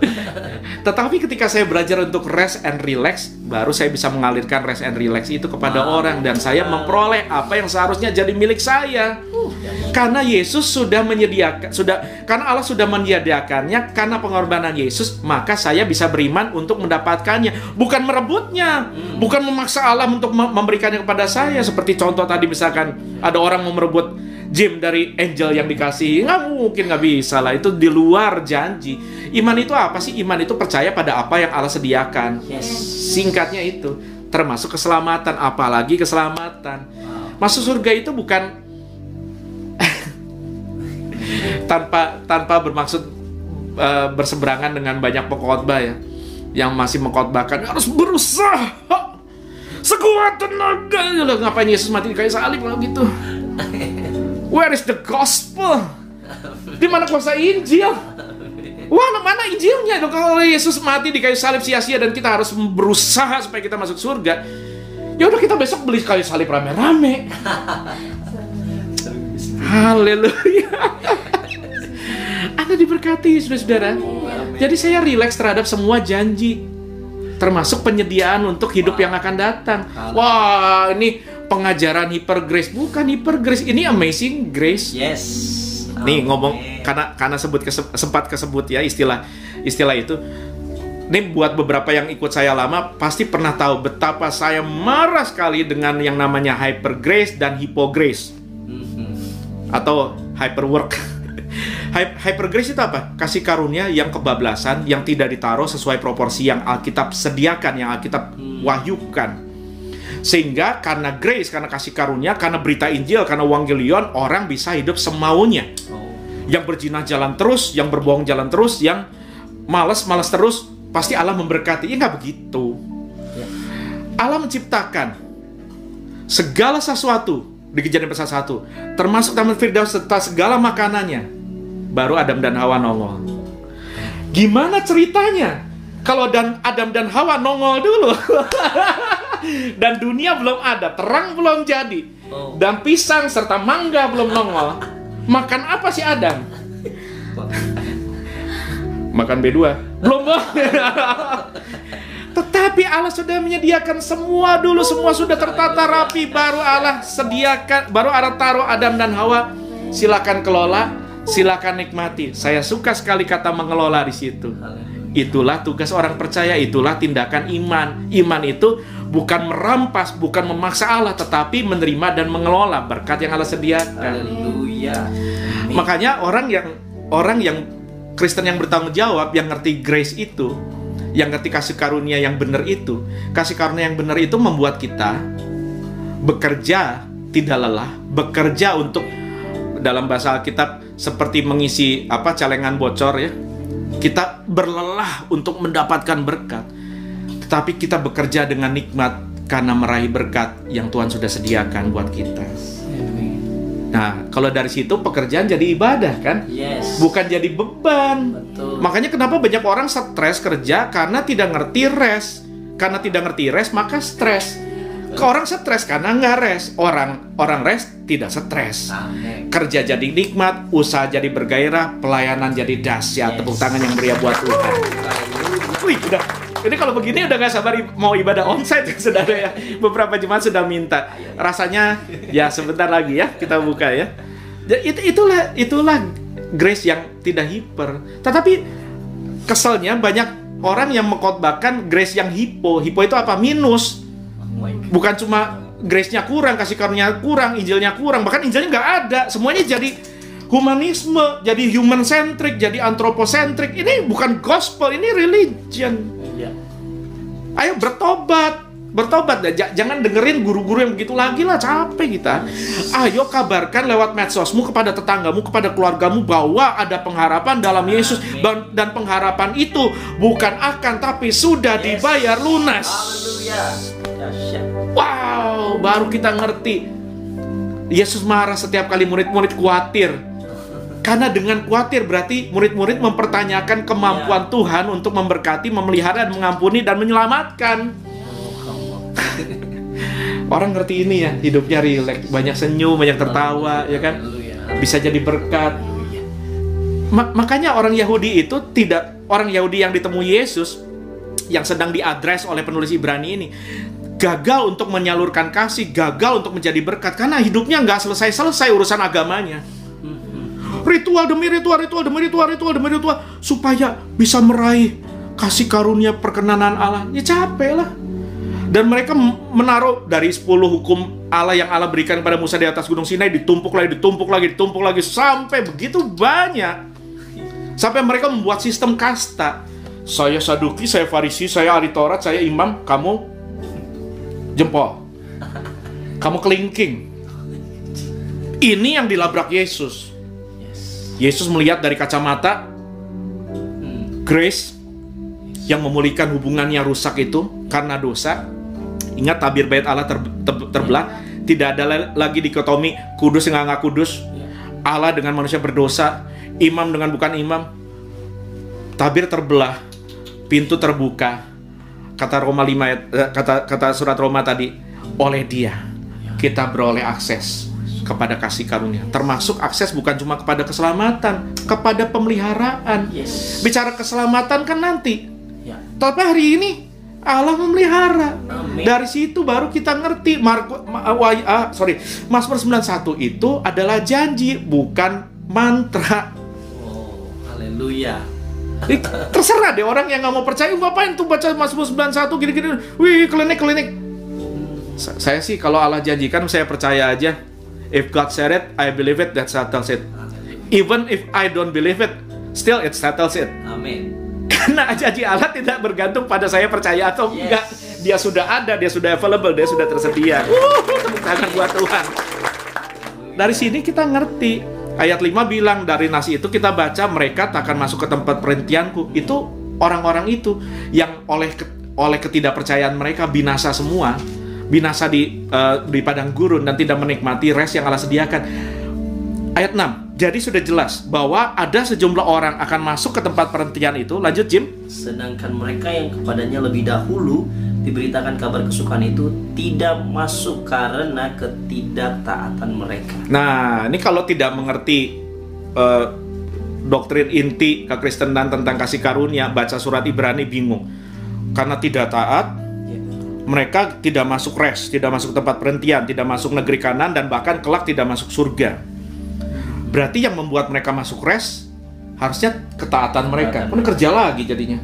Tetapi ketika saya belajar untuk rest and relax, baru saya bisa mengalirkan rest and relax itu kepada orang. Dan saya memperoleh apa yang seharusnya jadi milik saya. Karena Yesus sudah menyediakan, karena Allah sudah menyediakannya, karena pengorbanan Yesus, maka saya bisa beriman untuk mendapatkannya. Bukan merebutnya, bukan memaksa Allah untuk memberikannya kepada saya. Seperti contoh tadi misalkan, ada orang mau merebut gym dari angel yang dikasih. Nggak mungkin, nggak bisa lah. Itu di luar janji. Iman itu apa sih? Iman itu percaya pada apa yang Allah sediakan. Singkatnya itu, termasuk keselamatan, apalagi keselamatan. Masuk surga itu bukan tanpa bermaksud berseberangan dengan banyak pengkhotbah ya, yang masih mengkhotbahkan harus berusaha sekuat tenaga. Ngapain Yesus mati di kayu salib kalau gitu? Where is the gospel? Di mana kuasa Injil? Wah, mana Injilnya? Kalau Yesus mati di kayu salib sia-sia dan kita harus berusaha supaya kita masuk surga, ya udah kita besok beli kayu salib rame-rame. Haleluya. Anda diberkati, saudara-saudara. Jadi saya rileks terhadap semua janji, termasuk penyediaan untuk hidup yang akan datang. Wah, ini pengajaran hyper grace. Bukan hyper grace, ini amazing grace. Yes. Nih ngomong, karena sempat kesebut ya istilah itu. Ini buat beberapa yang ikut saya lama pasti pernah tahu betapa saya marah sekali dengan yang namanya hyper grace dan hypo grace. Atau hyperwork. Hyper grace itu apa? Kasih karunia yang kebablasan, yang tidak ditaruh sesuai proporsi yang Alkitab sediakan, yang Alkitab wahyukan. Sehingga karena grace, karena kasih karunia, karena berita Injil, karena Wangelion, orang bisa hidup semaunya. Yang berzina jalan terus, yang berbohong jalan terus, yang malas terus, pasti Allah memberkati. Ya nggak begitu. Allah menciptakan segala sesuatu di Kejadian pasal 1, termasuk Taman Firdaus serta segala makanannya. Baru Adam dan Hawa nongol. Gimana ceritanya kalau Adam dan Hawa nongol dulu? Dan dunia belum ada, terang belum jadi, dan pisang serta mangga belum nongol. Makan apa sih Adam? Makan B2. Belum. Tetapi Allah sudah menyediakan semua dulu, semua sudah tertata rapi. Baru Allah sediakan, baru Allah taruh Adam dan Hawa. Silakan kelola, silakan nikmati. Saya suka sekali kata mengelola di situ. Itulah tugas orang percaya, itulah tindakan iman. Iman itu bukan merampas, bukan memaksa Allah, tetapi menerima dan mengelola berkat yang Allah sediakan. Haleluya. Makanya orang yang Kristen yang bertanggung jawab, yang ngerti grace itu, yang ngerti kasih karunia yang benar itu, kasih karunia yang benar itu membuat kita bekerja tidak lelah, bekerja untuk, dalam bahasa Alkitab seperti mengisi celengan bocor ya. Kita berlelah untuk mendapatkan berkat, tetapi kita bekerja dengan nikmat karena meraih berkat yang Tuhan sudah sediakan buat kita. Nah, kalau dari situ pekerjaan jadi ibadah kan? Yes. Bukan jadi beban. Betul. Makanya kenapa banyak orang stres kerja karena tidak ngerti rest. Karena tidak ngerti rest maka stres. Orang stres karena nggak rest. Orang rest tidak stres. Amen. Kerja jadi nikmat, usaha jadi bergairah, pelayanan jadi dahsyat. Tepuk tangan yang meriah buat Tuhan. Wih, udah. Ini kalau begini udah gak sabar mau ibadah onsite ya saudara ya. Beberapa jemaat sudah minta. Rasanya ya sebentar lagi ya kita buka ya. Itulah grace yang tidak hiper. Tetapi keselnya banyak orang yang mengkhotbahkan grace yang hipo. Hipo itu apa? Minus. Bukan cuma grace-nya kurang, kasih karunia kurang, Injilnya kurang, bahkan Injilnya nggak ada. Semuanya jadi humanisme, jadi human centric, jadi anthropocentric. Ini bukan gospel, ini religion. Ayo bertobat deh. Jangan dengerin guru-guru yang begitu lagi lah, capek kita. Ayo kabarkan lewat medsosmu kepada tetanggamu, kepada keluargamu bahwa ada pengharapan dalam Yesus. Dan pengharapan itu bukan akan, tapi sudah dibayar lunas. Wow, baru kita ngerti. Yesus marah setiap kali murid-murid khawatir. Karena dengan khawatir berarti murid-murid mempertanyakan kemampuan Tuhan untuk memberkati, memelihara, dan mengampuni, dan menyelamatkan. Orang ngerti ini ya, hidupnya rileks, banyak senyum, banyak tertawa, ya kan? Bisa jadi berkat. Makanya orang Yahudi itu orang Yahudi yang ditemui Yesus, yang sedang diadres oleh penulis Ibrani ini, gagal untuk menyalurkan kasih, gagal untuk menjadi berkat, karena hidupnya nggak selesai-selesai urusan agamanya. Ritual demi ritual, supaya bisa meraih kasih karunia perkenanan Allah. Ya capek lah. Dan mereka menaruh dari 10 hukum Allah yang Allah berikan kepada Musa di atas Gunung Sinai, ditumpuk lagi, sampai begitu banyak. Sampai mereka membuat sistem kasta. Saya Saduki, saya Farisi, saya ahli Taurat, saya imam, kamu jempol. Kamu kelingking. Ini yang dilabrak Yesus. Yesus melihat dari kacamata grace yang memulihkan hubungan yang rusak itu karena dosa. Ingat tabir bait Allah terbelah. Tidak ada lagi dikotomi kudus dengan nggak kudus, Allah dengan manusia berdosa, imam dengan bukan imam. Tabir terbelah, pintu terbuka. Kata Roma 5, kata surat Roma tadi, oleh Dia kita beroleh akses kepada kasih karunia, termasuk akses bukan cuma kepada keselamatan, kepada pemeliharaan. Bicara keselamatan kan nanti, tapi hari ini Allah memelihara. Dari situ baru kita ngerti Mazmur 91 itu adalah janji, bukan mantra. Haleluya. Terserah deh orang yang nggak mau percaya, ngapain tuh baca Mazmur 91 gini-gini, wih klinik. Saya sih kalau Allah janjikan saya percaya aja. If God said it, I believe it, that settles it. Even if I don't believe it, still it settles it. Amin. Karena janji Allah tidak bergantung pada saya percaya atau enggak. Dia sudah ada, dia sudah available, dia sudah tersedia. Tepuk tangan buat Tuhan. Dari sini kita ngerti. Ayat 5 bilang, dari nasi itu kita baca, mereka tak akan masuk ke tempat perhentianku. Itu orang-orang itu yang oleh ketidakpercayaan mereka binasa semua. Binasa di padang gurun dan tidak menikmati rest yang Allah sediakan. Ayat 6, jadi sudah jelas bahwa ada sejumlah orang akan masuk ke tempat perhentian itu. Lanjut Jim. Sedangkan mereka yang kepadanya lebih dahulu diberitakan kabar kesukaan itu tidak masuk karena ketidaktaatan mereka. Nah, ini kalau tidak mengerti doktrin inti kekristenan tentang kasih karunia, baca surat Ibrani bingung. Karena tidak taat, mereka tidak masuk rest, tidak masuk tempat perhentian, tidak masuk negeri kanan, dan bahkan kelak tidak masuk surga. Berarti yang membuat mereka masuk rest harusnya ketaatan mereka. Ini kerja lagi jadinya.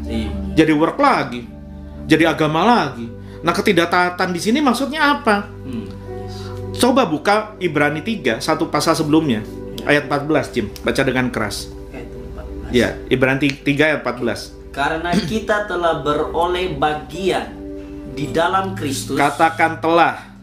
Jadi work lagi. Jadi agama lagi. Nah, ketidaktaatan di sini maksudnya apa? Coba buka Ibrani 3, satu pasal sebelumnya. Ayat 14, Jim. Baca dengan keras. Ya, Ibrani 3 ayat 14. Karena kita telah beroleh bagian di dalam Kristus. Katakan telah.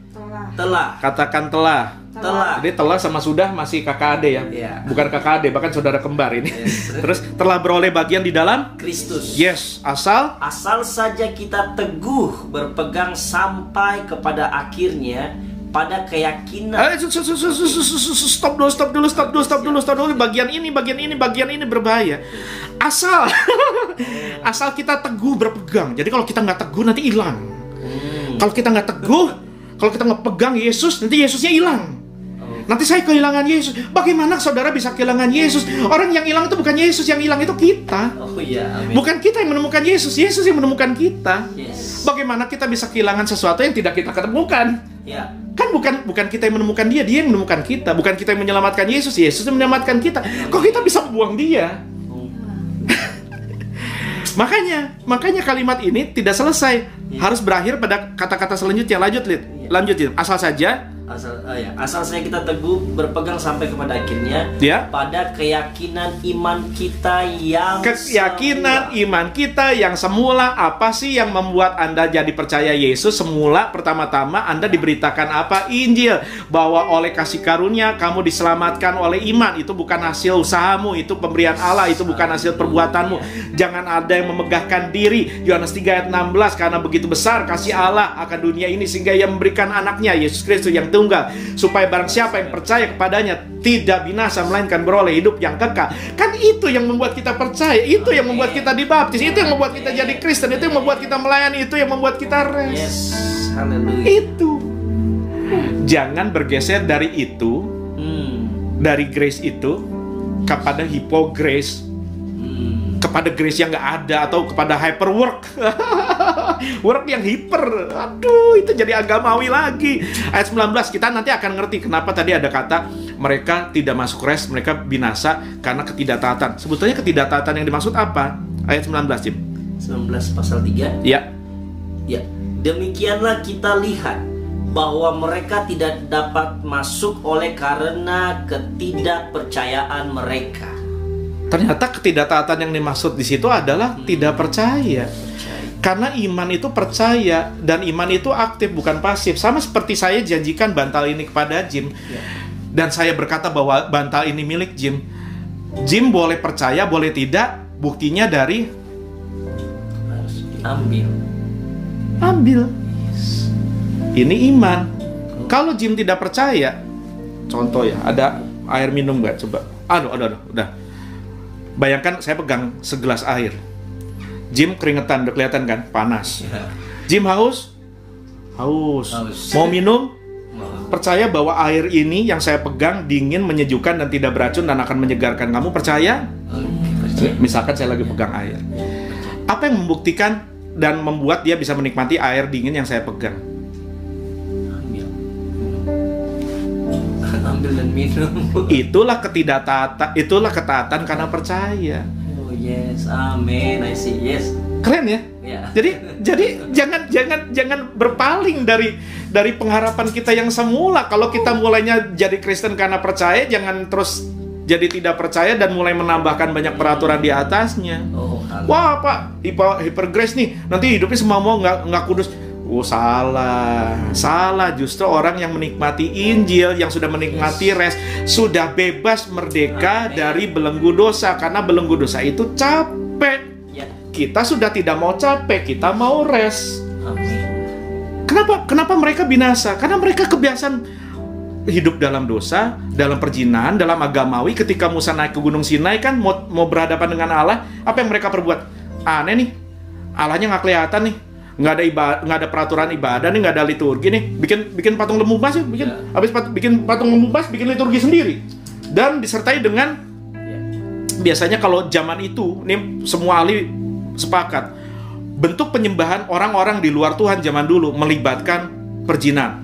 Katakan telah. Jadi telah sama sudah masih kakak ade ya. Bukan kakak ade, bahkan saudara kembar ini. Terus telah beroleh bagian di dalam Kristus. Yes, asal saja kita teguh berpegang sampai kepada akhirnya pada keyakinan. Stop dulu. Bagian ini berbahaya. Asal kita teguh berpegang. Jadi kalau kita nggak teguh nanti hilang. Kalau kita nggak teguh, kalau kita nggak pegang Yesus, nanti Yesusnya hilang. Nanti saya kehilangan Yesus. Bagaimana saudara bisa kehilangan Yesus? Orang yang hilang itu bukan Yesus, yang hilang itu kita. Bukan kita yang menemukan Yesus, Yesus yang menemukan kita. Bagaimana kita bisa kehilangan sesuatu yang tidak kita ketemukan? Kan bukan kita yang menemukan dia yang menemukan kita. Bukan kita yang menyelamatkan Yesus, Yesus yang menyelamatkan kita. Kok kita bisa membuang dia? Makanya kalimat ini tidak selesai. Harus berakhir pada kata-kata selanjutnya. Lanjut, asal saja. Asal saya kita teguh berpegang sampai kepada akhirnya, Ya. pada keyakinan iman kita yang semula. Apa sih yang membuat Anda jadi percaya Yesus? Semula pertama-tama Anda diberitakan apa? Injil, bahwa oleh kasih karunia kamu diselamatkan oleh iman. Itu bukan hasil usahamu, itu pemberian Allah, itu bukan hasil perbuatanmu. Jangan ada yang memegahkan diri. Yohanes 3 ayat 16, karena begitu besar kasih Allah akan dunia ini sehingga Ia memberikan anaknya Yesus Kristus yang tunggal, supaya barang siapa yang percaya kepadanya tidak binasa melainkan beroleh hidup yang kekal. Kan itu yang membuat kita percaya, itu yang membuat kita dibaptis, itu yang membuat kita jadi Kristen, itu yang membuat kita melayani, itu yang membuat kita rest. Yes, haleluya. Itu. Jangan bergeser dari itu, dari grace itu kepada hypo grace, kepada grace yang nggak ada, atau kepada hyperwork. Work yang hiper. Aduh, itu jadi agamawi lagi. Ayat 19, kita nanti akan ngerti kenapa tadi ada kata mereka tidak masuk rest, mereka binasa karena ketidaktaatan. Sebetulnya ketidaktaatan yang dimaksud apa? Ayat 19, Jim. 19 pasal 3. Ya. Ya, demikianlah kita lihat bahwa mereka tidak dapat masuk oleh karena ketidakpercayaan mereka. Ternyata ketidaktaatan yang dimaksud di situ adalah tidak percaya. Karena iman itu percaya, dan iman itu aktif, bukan pasif. Sama seperti saya janjikan bantal ini kepada Jim, dan saya berkata bahwa bantal ini milik Jim. Jim boleh percaya, boleh tidak. Buktinya dari ambil. Ini iman. Kalau Jim tidak percaya, contoh ya, ada air minum nggak? Coba. Aduh, udah. Bayangkan saya pegang segelas air. Jim keringetan, udah kelihatan kan? Panas. Jim haus. Mau minum? Percaya bahwa air ini yang saya pegang dingin, menyejukkan, dan tidak beracun, dan akan menyegarkan kamu. Percaya? Misalkan saya lagi pegang air. Apa yang membuktikan dan membuat dia bisa menikmati air dingin yang saya pegang? Ambil dan minum. Itulah ketaatan karena percaya. Yes, amin. I see. Yes. Keren ya? Yeah. Jadi jangan berpaling dari pengharapan kita yang semula. Kalau kita mulainya jadi Kristen karena percaya, jangan terus jadi tidak percaya dan mulai menambahkan banyak peraturan di atasnya. Wah, Pak, hyper grace nih, nanti hidupnya semua mau nggak kudus. Oh, salah. Justru orang yang menikmati Injil, yang sudah menikmati rest, sudah bebas merdeka dari belenggu dosa. Karena belenggu dosa itu capek. Kita sudah tidak mau capek, kita mau rest. Kenapa mereka binasa? Karena mereka kebiasaan hidup dalam dosa, dalam perjinahan, dalam agamawi. Ketika Musa naik ke Gunung Sinai kan mau berhadapan dengan Allah, apa yang mereka perbuat? Aneh nih, Allahnya nggak kelihatan nih. Nggak ada peraturan ibadah nih, nggak ada liturgi nih. Bikin patung lembu bas ya, habis bikin patung lembu bas, bikin liturgi sendiri. Dan disertai dengan biasanya kalau zaman itu, nih semua ahli sepakat, bentuk penyembahan orang-orang di luar Tuhan zaman dulu melibatkan perjinan,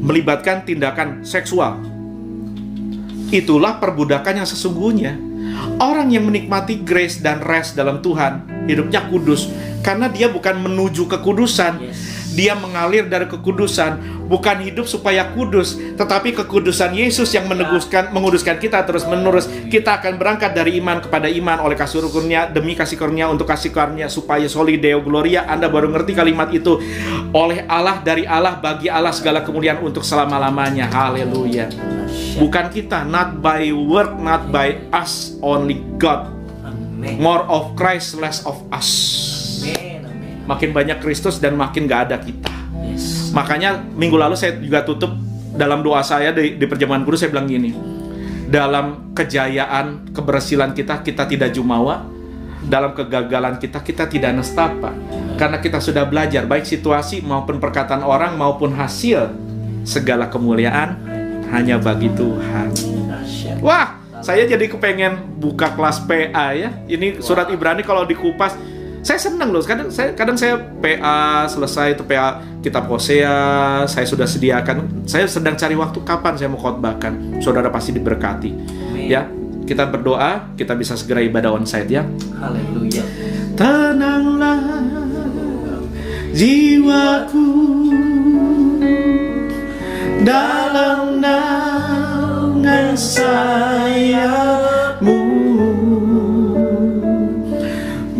melibatkan tindakan seksual. Itulah perbudakan yang sesungguhnya. Orang yang menikmati grace dan rest dalam Tuhan, hidupnya kudus. Karena dia bukan menuju kekudusan, dia mengalir dari kekudusan. Bukan hidup supaya kudus, tetapi kekudusan Yesus yang menguduskan kita terus-menerus. Kita akan berangkat dari iman kepada iman oleh kasih karunia, demi kasih karunia untuk kasih karunia, supaya soli deo gloria. Anda baru ngerti kalimat itu. Oleh Allah, dari Allah, bagi Allah segala kemuliaan untuk selama-lamanya. Haleluya. Bukan kita, not by work, not by us, only God. More of Christ, less of us. Makin banyak Kristus dan makin gak ada kita. Makanya minggu lalu saya juga tutup dalam doa saya di perjamuan kudus, saya bilang gini: dalam kejayaan, keberhasilan kita tidak jumawa. Dalam kegagalan kita tidak nestapa. Karena kita sudah belajar, baik situasi maupun perkataan orang maupun hasil, segala kemuliaan hanya bagi Tuhan. Wah, saya jadi kepengen buka kelas PA ya. Ini surat Ibrani kalau dikupas, saya senang loh. Kadang saya PA selesai itu PA kitab Hosea, saya sudah sediakan. Saya sedang cari waktu kapan saya mau khotbahkan. Saudara pasti diberkati. Amen. Ya, kita berdoa, kita bisa segera ibadah onsite ya. Haleluya. tenanglah jiwaku dalam naungan sayapmu,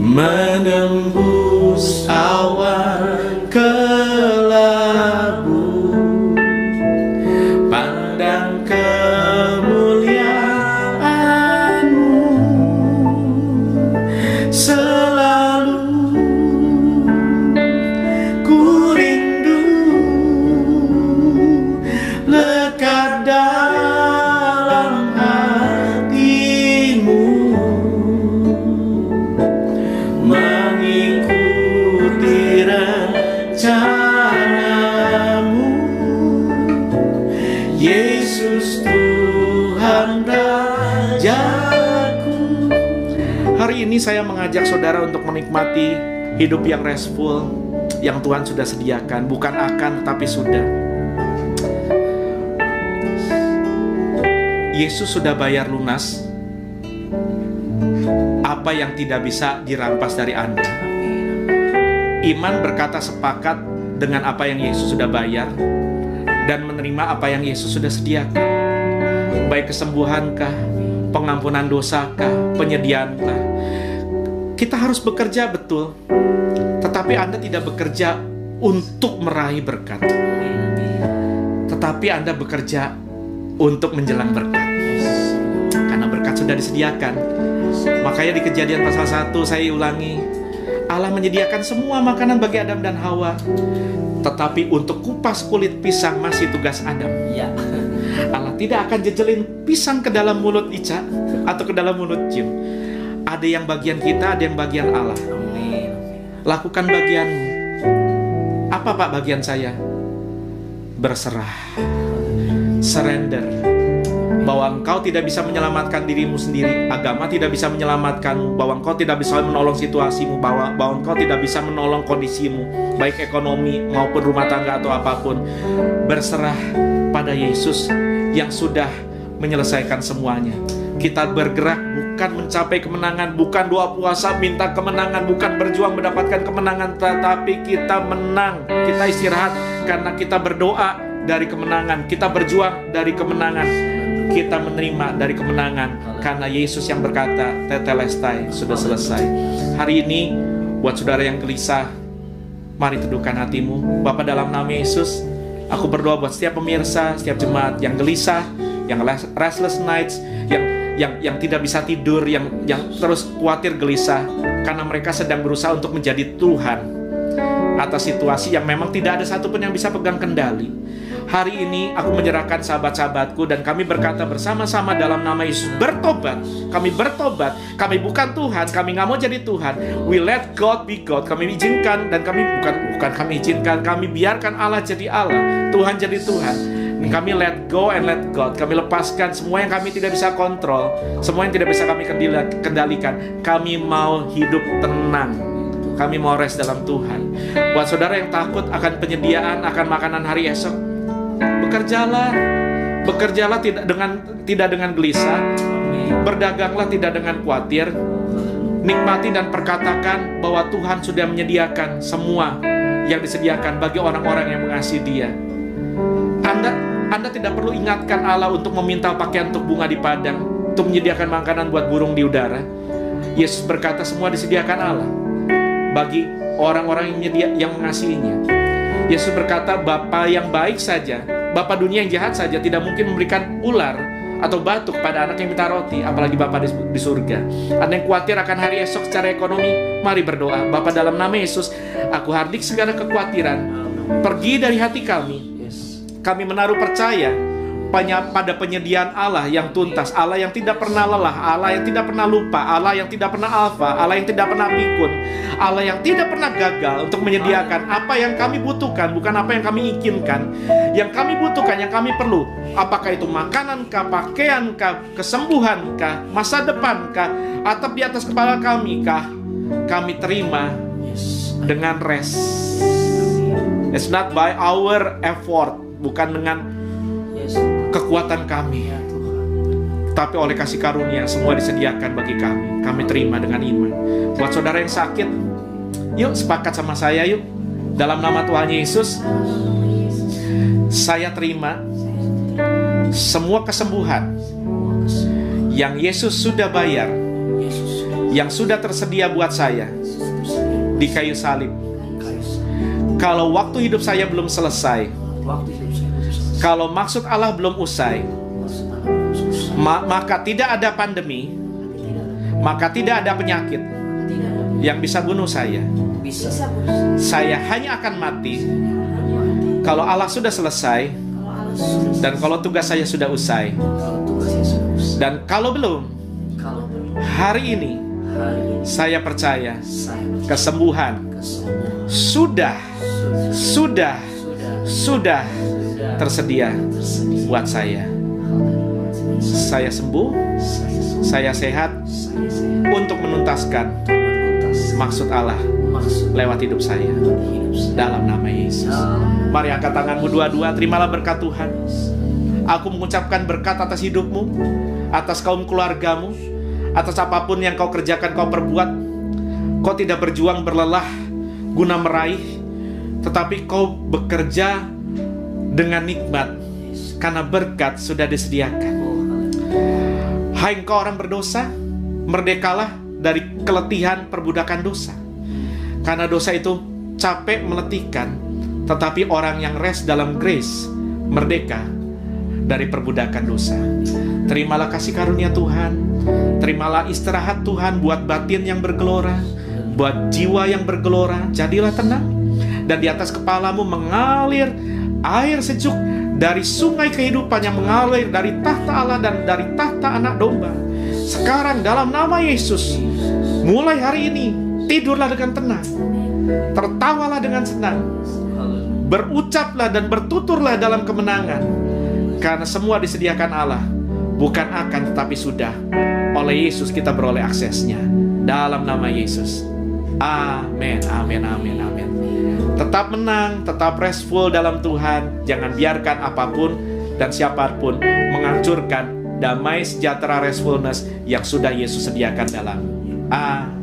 menembus awan kelabu, pandang kemuliaan-Mu, selalu ku rindu lekat dalam hati-Mu, mengikuti rencana-Mu, Yesus Tuhan Rajaku. Hari ini saya mengajak saudara untuk menikmati hidup yang restful yang Tuhan sudah sediakan, bukan akan tetapi sudah. Yesus sudah bayar lunas apa yang tidak bisa dirampas dari Anda. Iman berkata sepakat dengan apa yang Yesus sudah bayar dan menerima apa yang Yesus sudah sediakan. Baik kesembuhankah, pengampunan dosakah, penyediaankah. Kita harus bekerja betul, tetapi Anda tidak bekerja untuk meraih berkat, tetapi Anda bekerja untuk menjelang berkat. Karena berkat sudah disediakan. Makanya di Kejadian pasal 1 saya ulangi, Allah menyediakan semua makanan bagi Adam dan Hawa, tetapi untuk kupas kulit pisang masih tugas Adam. Ya. Allah tidak akan jejelin pisang ke dalam mulut Ica atau ke dalam mulut Jim. Ada yang bagian kita, ada yang bagian Allah. Amin. Lakukan bagianmu. Apa Pak bagian saya? Berserah, surrender, bahwa engkau tidak bisa menyelamatkan dirimu sendiri, agama tidak bisa menyelamatkanmu, bahwa engkau tidak bisa menolong situasimu, bahwa engkau tidak bisa menolong kondisimu, baik ekonomi maupun rumah tangga atau apapun. Berserah pada Yesus yang sudah menyelesaikan semuanya. Kita bergerak bukan mencapai kemenangan, bukan doa puasa minta kemenangan, bukan berjuang mendapatkan kemenangan, tetapi kita menang, kita istirahat karena kita berdoa dari kemenangan, kita berjuang dari kemenangan, kita menerima dari kemenangan karena Yesus yang berkata tetelestai, sudah selesai. Hari ini buat saudara yang gelisah, mari teduhkan hatimu. Bapa, dalam nama Yesus, aku berdoa buat setiap pemirsa, setiap jemaat yang gelisah, yang restless nights, yang tidak bisa tidur, yang terus khawatir gelisah karena mereka sedang berusaha untuk menjadi Tuhan atas situasi yang memang tidak ada satupun yang bisa pegang kendali. Hari ini aku menyerahkan sahabat-sahabatku dan kami berkata bersama-sama dalam nama Yesus, bertobat. Kami bertobat. Kami bukan Tuhan, kami nggak mau jadi Tuhan. We let God be God. Kami izinkan dan kami bukan kami izinkan, kami biarkan Allah jadi Allah, Tuhan jadi Tuhan. Dan kami let go and let God. Kami lepaskan semua yang kami tidak bisa kontrol, semua yang tidak bisa kami kendalikan. Kami mau hidup tenang. Kami mau rest dalam Tuhan. Buat saudara yang takut akan penyediaan akan makanan hari esok, bekerjalah tidak dengan gelisah, berdaganglah tidak dengan khawatir. Nikmati dan perkatakan bahwa Tuhan sudah menyediakan semua yang disediakan bagi orang-orang yang mengasihi Dia. Anda tidak perlu ingatkan Allah untuk meminta pakaian untuk bunga di padang, untuk menyediakan makanan buat burung di udara. Yesus berkata semua disediakan Allah bagi orang-orang yang mengasihinya. Yesus berkata Bapa yang baik saja, Bapa dunia yang jahat saja tidak mungkin memberikan ular atau batu kepada anak yang minta roti, apalagi Bapa di surga. Anda yang khawatir akan hari esok secara ekonomi, mari berdoa. Bapa, dalam nama Yesus, aku hardik segala kekhawatiran pergi dari hati kami. Kami menaruh percaya pada penyediaan Allah yang tuntas, Allah yang tidak pernah lelah, Allah yang tidak pernah lupa, Allah yang tidak pernah alfa, Allah yang tidak pernah pikun, Allah yang tidak pernah gagal untuk menyediakan apa yang kami butuhkan, bukan apa yang kami inginkan. Yang kami butuhkan, yang kami perlu, apakah itu makanankah, pakaiankah, kesembuhankah, masa depankah, atap di atas kepala kamikah, kami terima dengan rest. It's not by our effort, bukan dengan kekuatan kami, Tetapi oleh kasih karunia semua disediakan bagi kami. Kami terima dengan iman. Buat saudara yang sakit, yuk sepakat sama saya yuk. Dalam nama Tuhan Yesus, saya terima semua kesembuhan yang Yesus sudah bayar, yang sudah tersedia buat saya di kayu salib. Kalau waktu hidup saya belum selesai, kalau maksud Allah belum usai, maka tidak ada pandemi, maka tidak ada penyakit yang bisa bunuh saya. Saya hanya akan mati kalau Allah sudah selesai dan kalau tugas saya sudah usai. Dan kalau belum, hari ini saya percaya kesembuhan sudah tersedia buat saya. Saya sembuh, saya sehat untuk menuntaskan maksud Allah lewat hidup saya. Dalam nama Yesus. Mari angkat tanganmu dua-dua, terimalah berkat Tuhan. Aku mengucapkan berkat atas hidupmu, atas kaum keluargamu, atas apapun yang kau kerjakan, kau perbuat. Kau tidak berjuang berlelah guna meraih, tetapi kau bekerja dengan nikmat karena berkat sudah disediakan. Hai engkau orang berdosa, merdekalah dari keletihan perbudakan dosa. Karena dosa itu capek meletihkan, tetapi orang yang rest dalam grace merdeka dari perbudakan dosa. Terimalah kasih karunia Tuhan, terimalah istirahat Tuhan buat batin yang bergelora, buat jiwa yang bergelora. Jadilah tenang, dan di atas kepalamu mengalir air sejuk dari sungai kehidupan yang mengalir dari tahta Allah dan dari tahta anak domba. Sekarang dalam nama Yesus, mulai hari ini tidurlah dengan tenang, tertawalah dengan senang, berucaplah dan bertuturlah dalam kemenangan, karena semua disediakan Allah, bukan akan tetapi sudah. Oleh Yesus kita beroleh aksesnya. Dalam nama Yesus. Amin, amin, amin, amin. Tetap menang, tetap restful dalam Tuhan. Jangan biarkan apapun dan siapapun menghancurkan damai sejahtera restfulness yang sudah Yesus sediakan dalam. Amin.